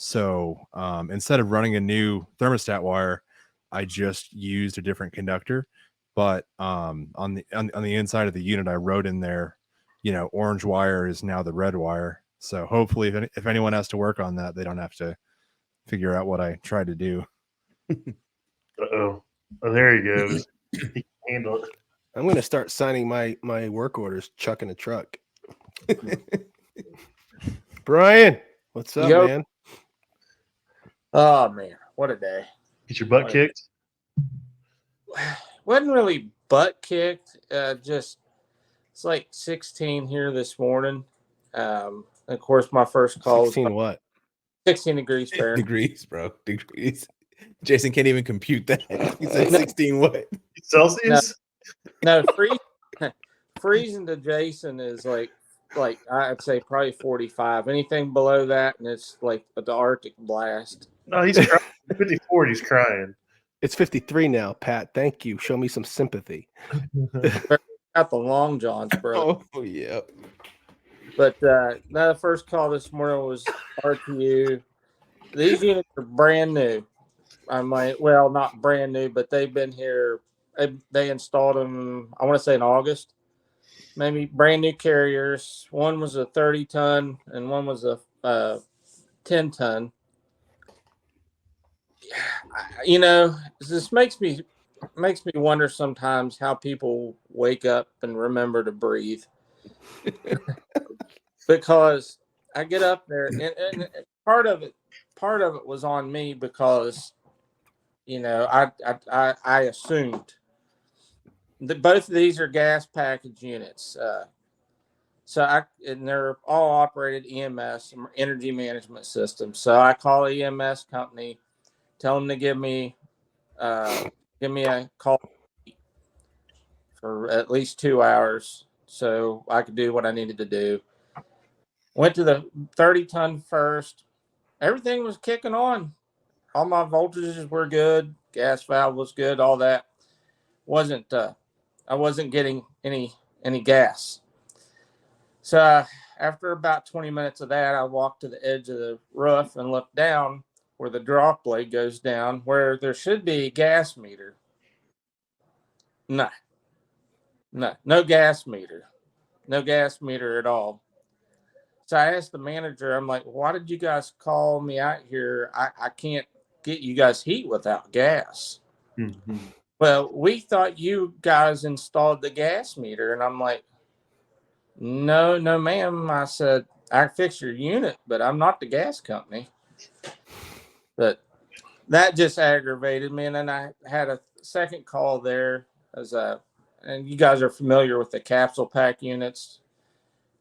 So instead of running a new thermostat wire, I just used a different conductor. But on the inside of the unit, I wrote in there, orange wire is now the red wire. So hopefully, if anyone has to work on that, they don't have to figure out what I tried to do. Uh-oh. Oh, there he goes. He can handle it. I'm going to start signing my work orders, chuck in the truck. Brian, what's up, man? Oh, man. What a day. Get your butt kicked? Wasn't really butt kicked. It's like 16 here this morning. Of course, my first call 16 what? 16 degrees Fahrenheit. Degrees, bro. Degrees. Jason can't even compute that. He said 16 what? Celsius? No, freezing to Jason is like I'd say probably 45. Anything below that, and it's like the Arctic blast. No, he's crying. 54, he's crying. It's 53 now, Pat. Thank you. Show me some sympathy. Got the long johns, bro. Oh, yeah. But the first call this morning was RTU. These units are brand new. I'm like, well, not brand new, but they've been here. They installed them, I want to say in August. Maybe brand new carriers. One was a 30-ton and one was a 10-ton. This makes me wonder sometimes how people wake up and remember to breathe. Because I get up there and part of it was on me because I assumed that both of these are gas package units. And they're all operated EMS, energy management systems. So I call the EMS company, tell them to give me a call for at least 2 hours so I could do what I needed to do. Went to the 30-ton first. Everything was kicking on. All my voltages were good. Gas valve was good. All that I wasn't getting any gas. So after about 20 minutes of that, I walked to the edge of the roof and looked down where the drop blade goes down, where there should be a gas meter. No gas meter. No gas meter at all. So I asked the manager, I'm like, why did you guys call me out here? I can't get you guys heat without gas. Mhm. Well, we thought you guys installed the gas meter. And I'm like, no, ma'am. I said, I fix your unit, but I'm not the gas company. But that just aggravated me. And then I had a second call there and you guys are familiar with the capsule pack units,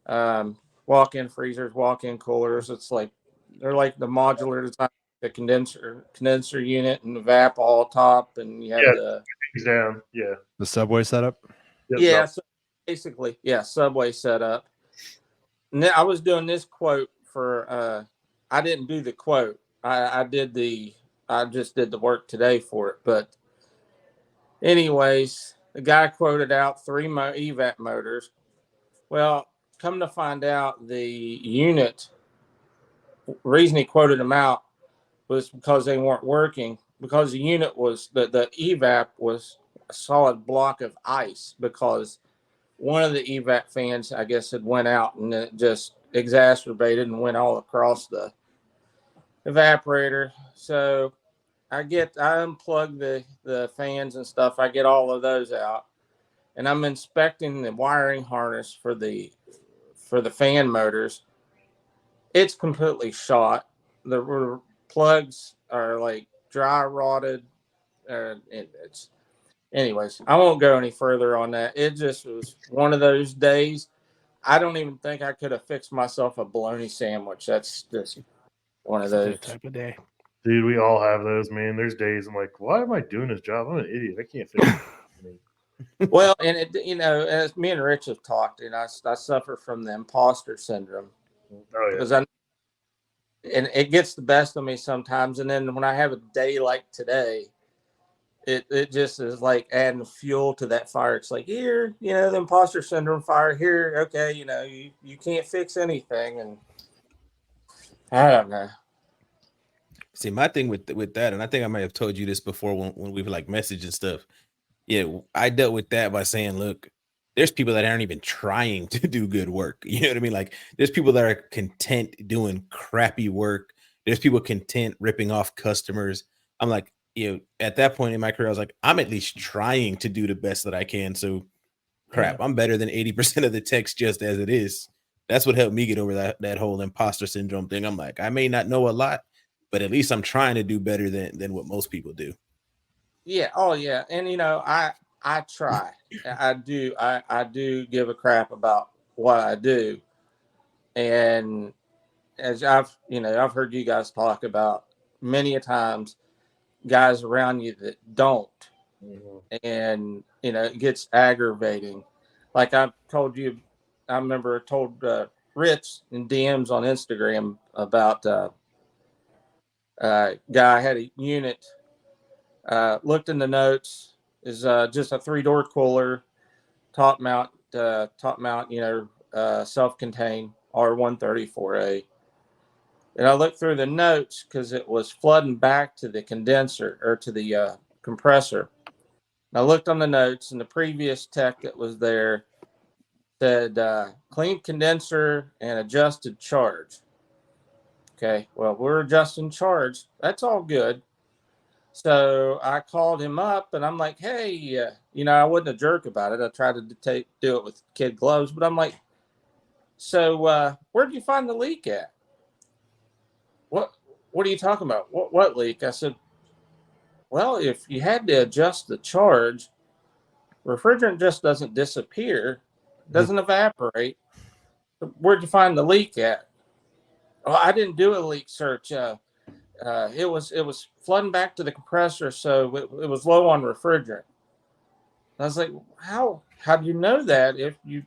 walk-in freezers, walk-in coolers. It's like, they're like the modular design, the condenser unit and the VAP all top. And you have Yeah. He's down. Yeah. The subway setup. Yeah, so basically, subway setup. And I was doing this quote for I didn't do the quote. I just did the work today for it. But anyways, the guy quoted out 3 evap motors. Well, come to find out, the unit reason he quoted them out was because they weren't working, because the unit was the evap was a solid block of ice, because one of the evap fans, I guess, had went out and it just exacerbated and went all across the evaporator. So I unplug the fans and stuff. I get all of those out, and I'm inspecting the wiring harness for the fan motors. It's completely shot. The plugs are like dry rotted. Anyways, I won't go any further on that. It just was one of those days. I don't even think I could have fixed myself a bologna sandwich. That's just one of those. That type of day. Dude, we all have those, man. There's days I'm like, why am I doing this job? I'm an idiot. I can't fix it. Well, and as me and Rich have talked, and I suffer from the imposter syndrome. Oh, yeah. Because and it gets the best of me sometimes. And then when I have a day like today, it just is like adding fuel to that fire. It's like, here, the imposter syndrome fire here. Okay, you can't fix anything. And I don't know. See, my thing with that, and I think I might have told you this before when we were like messaging stuff. Yeah, I dealt with that by saying, look, there's people that aren't even trying to do good work. You know what I mean? Like, there's people that are content doing crappy work. There's people content ripping off customers. I'm like, at that point in my career, I was like, I'm at least trying to do the best that I can. So crap, I'm better than 80% of the techs just as it is. That's what helped me get over that whole imposter syndrome thing. I'm like, I may not know a lot, but at least I'm trying to do better than what most people do. Yeah. Oh yeah. And I try. I do give a crap about what I do. And as I've heard you guys talk about many a times, guys around you that don't. Mm-hmm. And it gets aggravating. Like I told you, I remember I told Rich in DMs on Instagram about guy had a unit. Looked in the notes, is just a 3-door cooler, top mount, self-contained R134A. And I looked through the notes because it was flooding back to the condenser or to the compressor. And I looked on the notes, and the previous tech that was there said clean condenser and adjusted charge. Okay, well, we're adjusting charge. That's all good. So I called him up, and I'm like, hey, I wasn't a jerk about it. I tried to do it with kid gloves, but I'm like, so where'd you find the leak at? What are you talking about? What leak? I said, well, if you had to adjust the charge, refrigerant just doesn't disappear, doesn't evaporate. Where'd you find the leak at? Oh, I didn't do a leak search. It was flooding back to the compressor, so it was low on refrigerant. I was like, how do you know that if you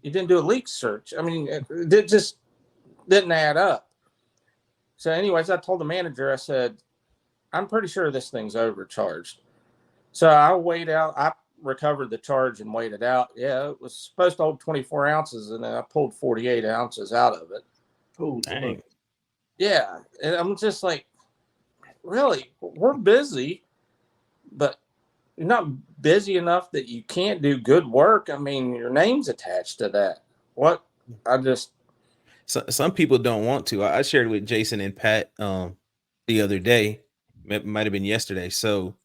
didn't do a leak search? I mean, it just didn't add up. So anyways, I told the manager, I said, I'm pretty sure this thing's overcharged. So I weighed out, I recovered the charge and weighed it out. Yeah, it was supposed to hold 24 ounces, and then I pulled 48 ounces out of it. Oh, dang. Yeah, and I'm just like, really, we're busy, but you're not busy enough that you can't do good work. I mean, your name's attached to that. What? Some people don't want to. I shared with Jason and Pat the other day. It might have been yesterday. So,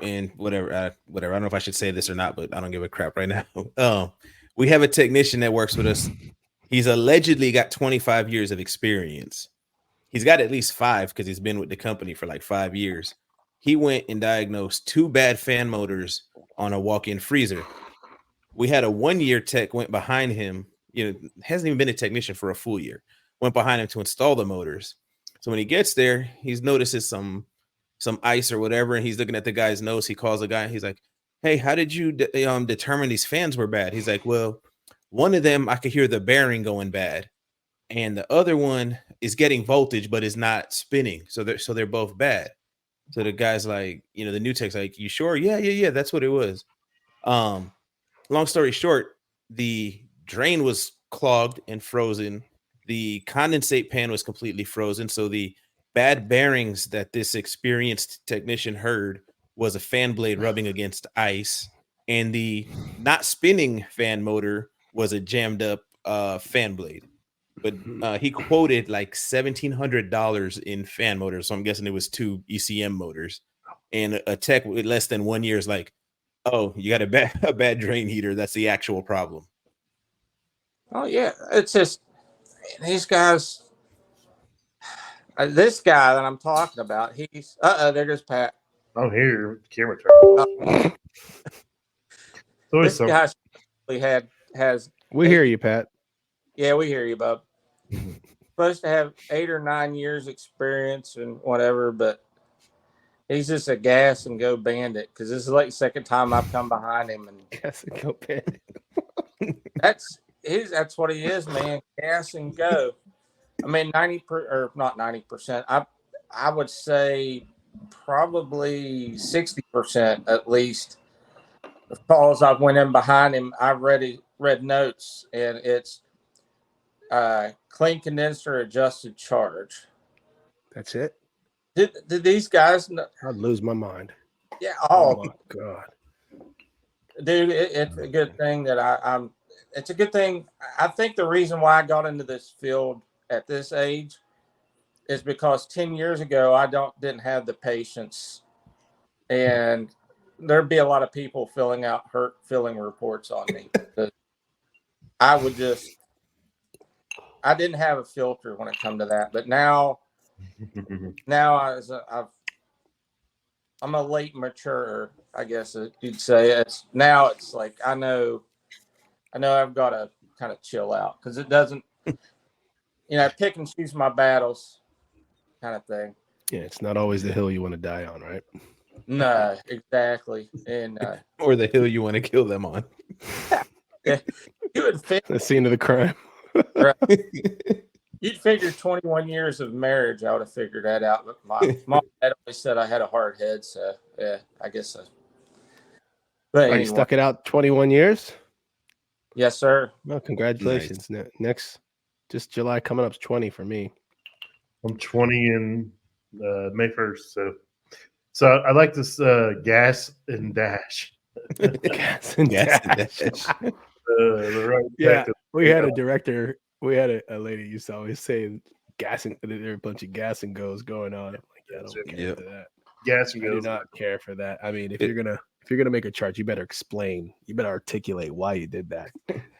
and whatever. I don't know if I should say this or not, but I don't give a crap right now. We have a technician that works with us. He's allegedly got 25 years of experience. He's got at least 5 because he's been with the company for like 5 years. He went and diagnosed 2 bad fan motors on a walk-in freezer. We had a 1-year tech went behind him. Hasn't even been a technician for a full year. Went behind him to install the motors. So when he gets there, he's notices some ice or whatever, and he's looking at the guy's nose. He calls the guy. He's like, "Hey, how did you determine these fans were bad?" He's like, "Well, one of them I could hear the bearing going bad, and the other one is getting voltage but is not spinning. So they're both bad." So the guy's like, the new tech's like, "You sure?" Yeah, that's what it was. Long story short, the drain was clogged and frozen. The condensate pan was completely frozen. So the bad bearings that this experienced technician heard was a fan blade rubbing against ice, and the not spinning fan motor was a jammed up fan blade. But he quoted like $1,700 in fan motors. So I'm guessing it was 2 ECM motors. And a tech with less than 1 year is like, "Oh, you got a bad drain heater. That's the actual problem." Oh yeah, it's just these guys. This guy that I'm talking about, he's there goes Pat. I'm here. The camera turned. This guy has. We hear you, Pat. Yeah, we hear you, bub. Supposed to have 8 or 9 years experience and whatever, but he's just a gas and go bandit because this is like the second time I've come behind him and Gas and go bandit. that's what he is, man. Gas and go. I mean, 90%. I would say probably 60% at least. The calls I've went in behind him, I've read notes, and it's clean condenser adjusted charge. That's it. Did these guys know? I'd lose my mind. Yeah. Oh my god, dude, it's a good thing that I'm. It's a good thing. I think the reason why I got into this field at this age is because 10 years ago I didn't have the patience, and there'd be a lot of people filling out filling reports on me. I didn't have a filter when it come to that, but now I'm a late mature, I guess you'd say. It's like I know I've got to kind of chill out because it doesn't, pick and choose my battles kind of thing. Yeah, it's not always the hill you want to die on, right? No, exactly. And or the hill you want to kill them on. Yeah, you would fit the scene of the crime. Right. You'd figure 21 years of marriage, I would have figured that out. But my mom had always said I had a hard head, so yeah, I guess so. But anyway. You stuck it out 21 years? Yes, sir. Well, congratulations. Nice. Next, just July coming up is 20 for me. I'm 20 in May 1st. So I like this gas and dash. Gas and dash. Yeah, we had a director. We had a lady used to always say gas and there are a bunch of gas and goes going on. I'm like, yeah, I don't care for that. Gas and goes. I do not care for that. I mean, if you're gonna make a chart, you better explain. You better articulate why you did that.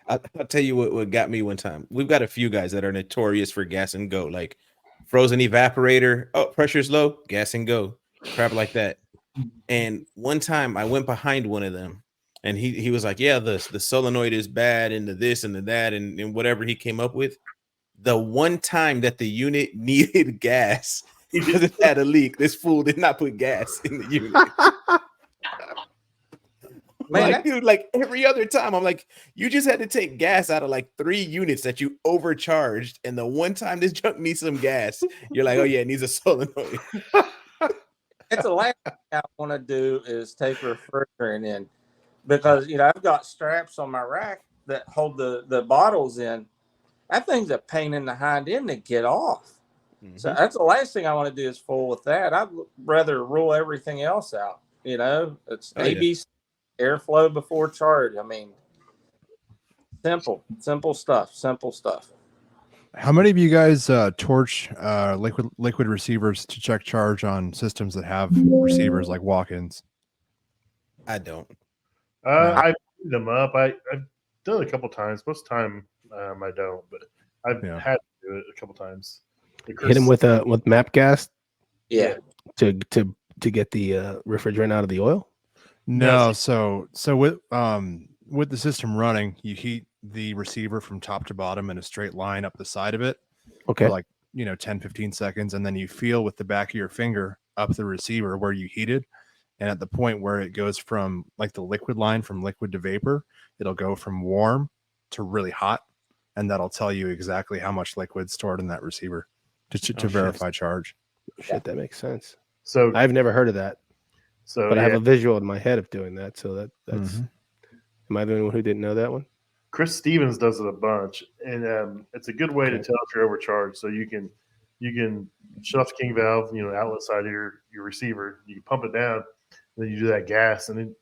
I'll tell you what got me one time. We've got a few guys that are notorious for gas and go, like frozen evaporator. Oh, pressure's low, gas and go, crap like that. And one time I went behind one of them, and he was like, "Yeah, the solenoid is bad, and the this and the that, and whatever he came up with." The one time that the unit needed gas because it had a leak, this fool did not put gas in the unit. Man, like, dude, like every other time, I'm like, you just had to take gas out of like 3 units that you overcharged, and the one time this junk needs some gas, you're like, oh yeah, it needs a solenoid. It's the last thing I want to do is take refrigerant in, because I've got straps on my rack that hold the bottles in. That thing's a pain in the hind end to get off. Mm-hmm. So that's the last thing I want to do is fool with that. I'd rather rule everything else out. It's ABC. Airflow before charge. I mean, simple stuff. How many of you guys torch liquid receivers to check charge on systems that have receivers like walk-ins? I don't. I beat them up. I've done it a couple times. Most of the time, I don't, but I've Yeah. had to do it a couple times. Hit him with map gas Yeah. to get the refrigerant out of the oil. No, so with the system running, you heat the receiver from top to bottom in a straight line up the side of it Okay. for like 10-15 seconds, and then you feel with the back of your finger up the receiver where you heated, and at the point where it goes from like the liquid line from liquid to vapor, it'll go from warm to really hot, and that'll tell you exactly how much liquid stored in that receiver to verify charge. Shit, that makes sense. So I've never heard of that, so but I yeah, have a visual in my head of doing that. So that's. Mhm. Am I the only one who didn't know that one? Chris Stevens does it a bunch, and it's a good way to Okay. tell if you're overcharged. So you can shut off the king valve, outlet side of your receiver. You can pump it down, and then you do that gas, and then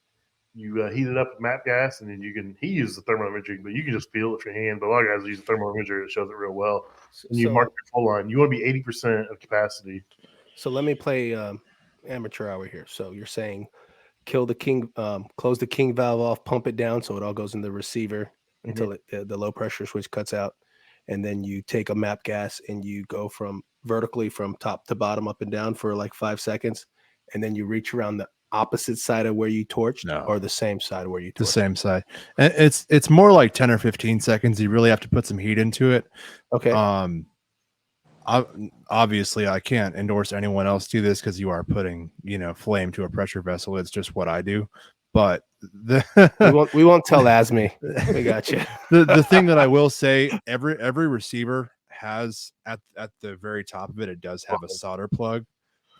you heat it up with map gas, and then he uses the thermal imaging, but you can just feel it with your hand. But a lot of guys use the thermal imager; it shows it real well. And you mark your full line. You want to be 80% of capacity. So let me play amateur hour here. So you're saying kill the king, close the king valve off, pump it down so it all goes in the receiver until the low pressure switch cuts out, and then you take a map gas and you go from vertically from top to bottom up and down for like 5 seconds, and then you reach around the opposite side of where you torched, No. or the same side where you torched. The same side. And it's more like 10 or 15 seconds. You really have to put some heat into it. Okay. Obviously I can't endorse anyone else do this because you are putting flame to a pressure vessel. It's just what I do. But we won't tell Asmi. We got you. The thing that I will say, every receiver has at the very top of it, it does have a solder plug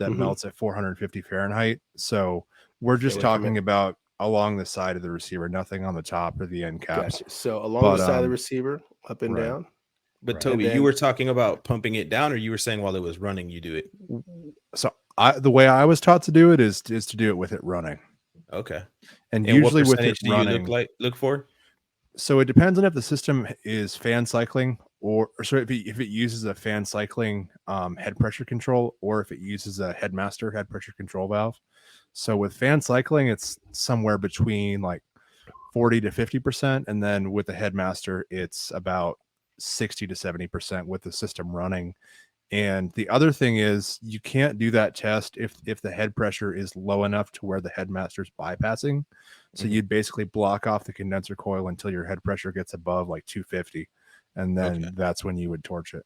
that melts at 450 Fahrenheit. So we're just talking about along the side of the receiver, nothing on the top or the end caps. Gotcha. So along the side of the receiver, up and down. But Toby, you were talking about pumping it down, or you were saying while it was running, you do it? So the way I was taught to do it is to do it with it running. Okay. And usually what with it running, you look for? So it depends on if the system is fan cycling or so if it uses a fan cycling head pressure control, or if it uses a headmaster head pressure control valve. So with fan cycling, it's somewhere between like 40 to 50%, and then with the headmaster, it's about 60 to 70% with the system running. And the other thing is you can't do that test if the head pressure is low enough to where the headmaster's bypassing. So you'd basically block off the condenser coil until your head pressure gets above like 250, and then that's when you would torch it.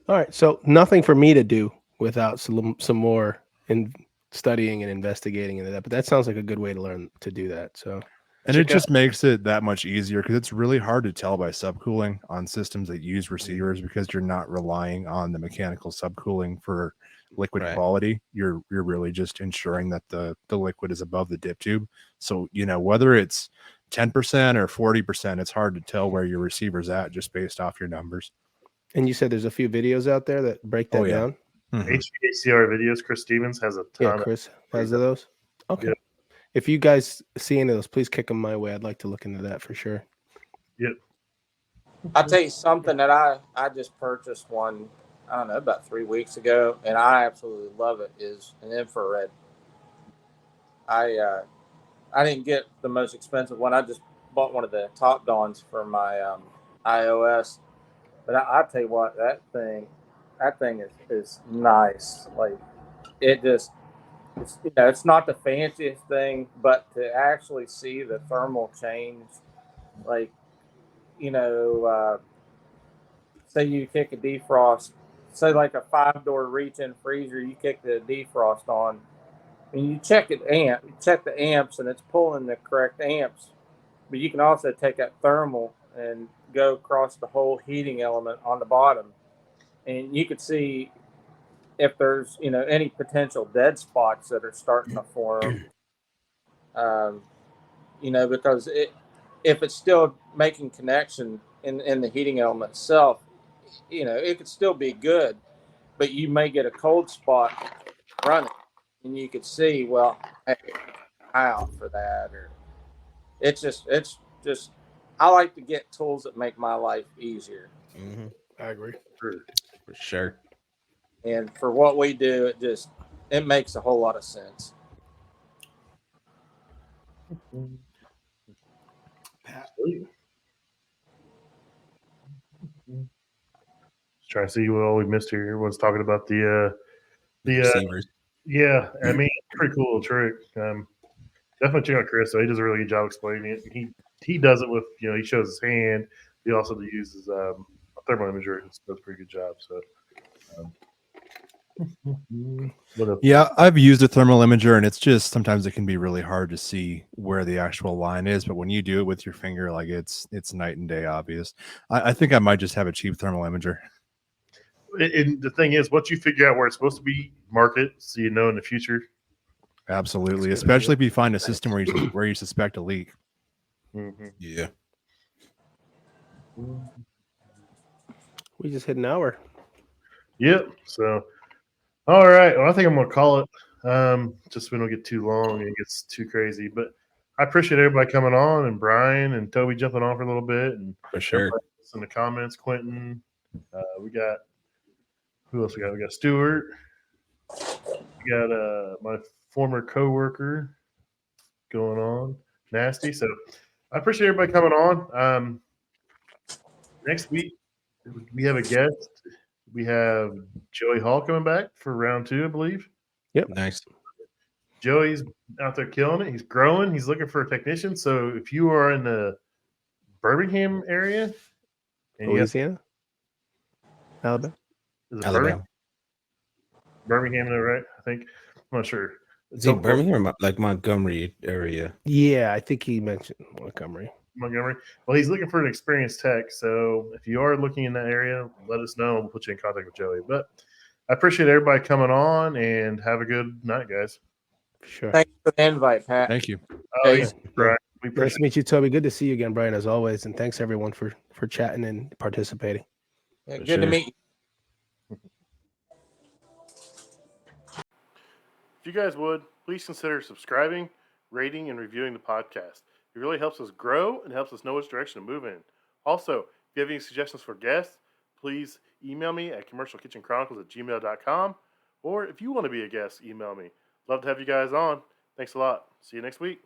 All right, so nothing for me to do without some more in studying and investigating into that, but that sounds like a good way to learn to do that. So, and it just makes it that much easier because it's really hard to tell by subcooling on systems that use receivers, because you're not relying on the mechanical subcooling for liquid quality. You're really just ensuring that the liquid is above the dip tube. So whether it's 10% or 40%, it's hard to tell where your receiver's at just based off your numbers. And you said there's a few videos out there that break that down. HVACR videos. Chris Stevens has a ton. Yeah, Chris has those. Okay. Yeah. If you guys see any of those, please kick them my way. I'd like to look into that for sure. Yep. I'll tell you something that I just purchased one, I don't know, about 3 weeks ago, and I absolutely love it, is an infrared. I didn't get the most expensive one. I just bought one of the top dons for my iOS. But I'll tell you what, that thing is nice. Like, it's not the fanciest thing, but to actually see the thermal change, like, say you kick a defrost, say like a 5-door reach-in freezer, you kick the defrost on, and you check the amps, and it's pulling the correct amps. But you can also take that thermal and go across the whole heating element on the bottom, and you could see if there's any potential dead spots that are starting to form. Because if it's still making connection in the heating element itself, it could still be good, but you may get a cold spot running, and you could see, well, hey, out for that, or it's just I like to get tools that make my life easier. I agree. Sure. For sure. And for what we do, it makes a whole lot of sense. Sweet. Just trying to see what all we missed here. Everyone's talking about the Receivers. yeah. I mean, pretty cool little trick. Definitely check out Chris. So he does a really good job explaining it. He does it with he shows his hand. He also uses a thermal imager. He does a pretty good job. So. What else? Yeah, I've used a thermal imager, and it's just sometimes it can be really hard to see where the actual line is. But when you do it with your finger, like it's night and day obvious. I think I might just have a cheap thermal imager. And the thing is, once you figure out where it's supposed to be, mark it so you know in the future. Absolutely, especially if you find a system where you suspect a leak. Mm-hmm. Yeah. We just hit an hour. Yep. So, all right. Well, I think I'm gonna call it. Just so we don't get too long and it gets too crazy. But I appreciate everybody coming on, and Brian and Toby jumping on for a little bit, and For sure. everybody else in the comments. Quentin, we got who else? We got Stuart. We got my former coworker going on, Nasty. So I appreciate everybody coming on. Next week we have a guest. We have Joey Hall coming back for round 2, I believe. Nice. Joey's out there killing it. He's growing. He's looking for a technician. So if you are in the Birmingham area, and Louisiana, Alabama. is it Alabama. Birmingham, right? I think. I'm not sure. Is it Birmingham or like Montgomery area? Yeah, I think he mentioned Montgomery. Well, he's looking for an experienced tech. So if you are looking in that area, let us know. We'll put you in contact with Joey. But I appreciate everybody coming on, and have a good night, guys. Sure. Thanks for the invite, Pat. Thank you. Oh, Okay. yeah, Brian. We Nice appreciate to meet you, Toby. Good to see you again, Brian, as always. And thanks everyone for chatting and participating. Yeah, For good to sure. meet you. If you guys would, please consider subscribing, rating, and reviewing the podcast. It really helps us grow and helps us know which direction to move in. Also, if you have any suggestions for guests, please email me at commercialkitchenchronicles@gmail.com. Or if you want to be a guest, email me. Love to have you guys on. Thanks a lot. See you next week.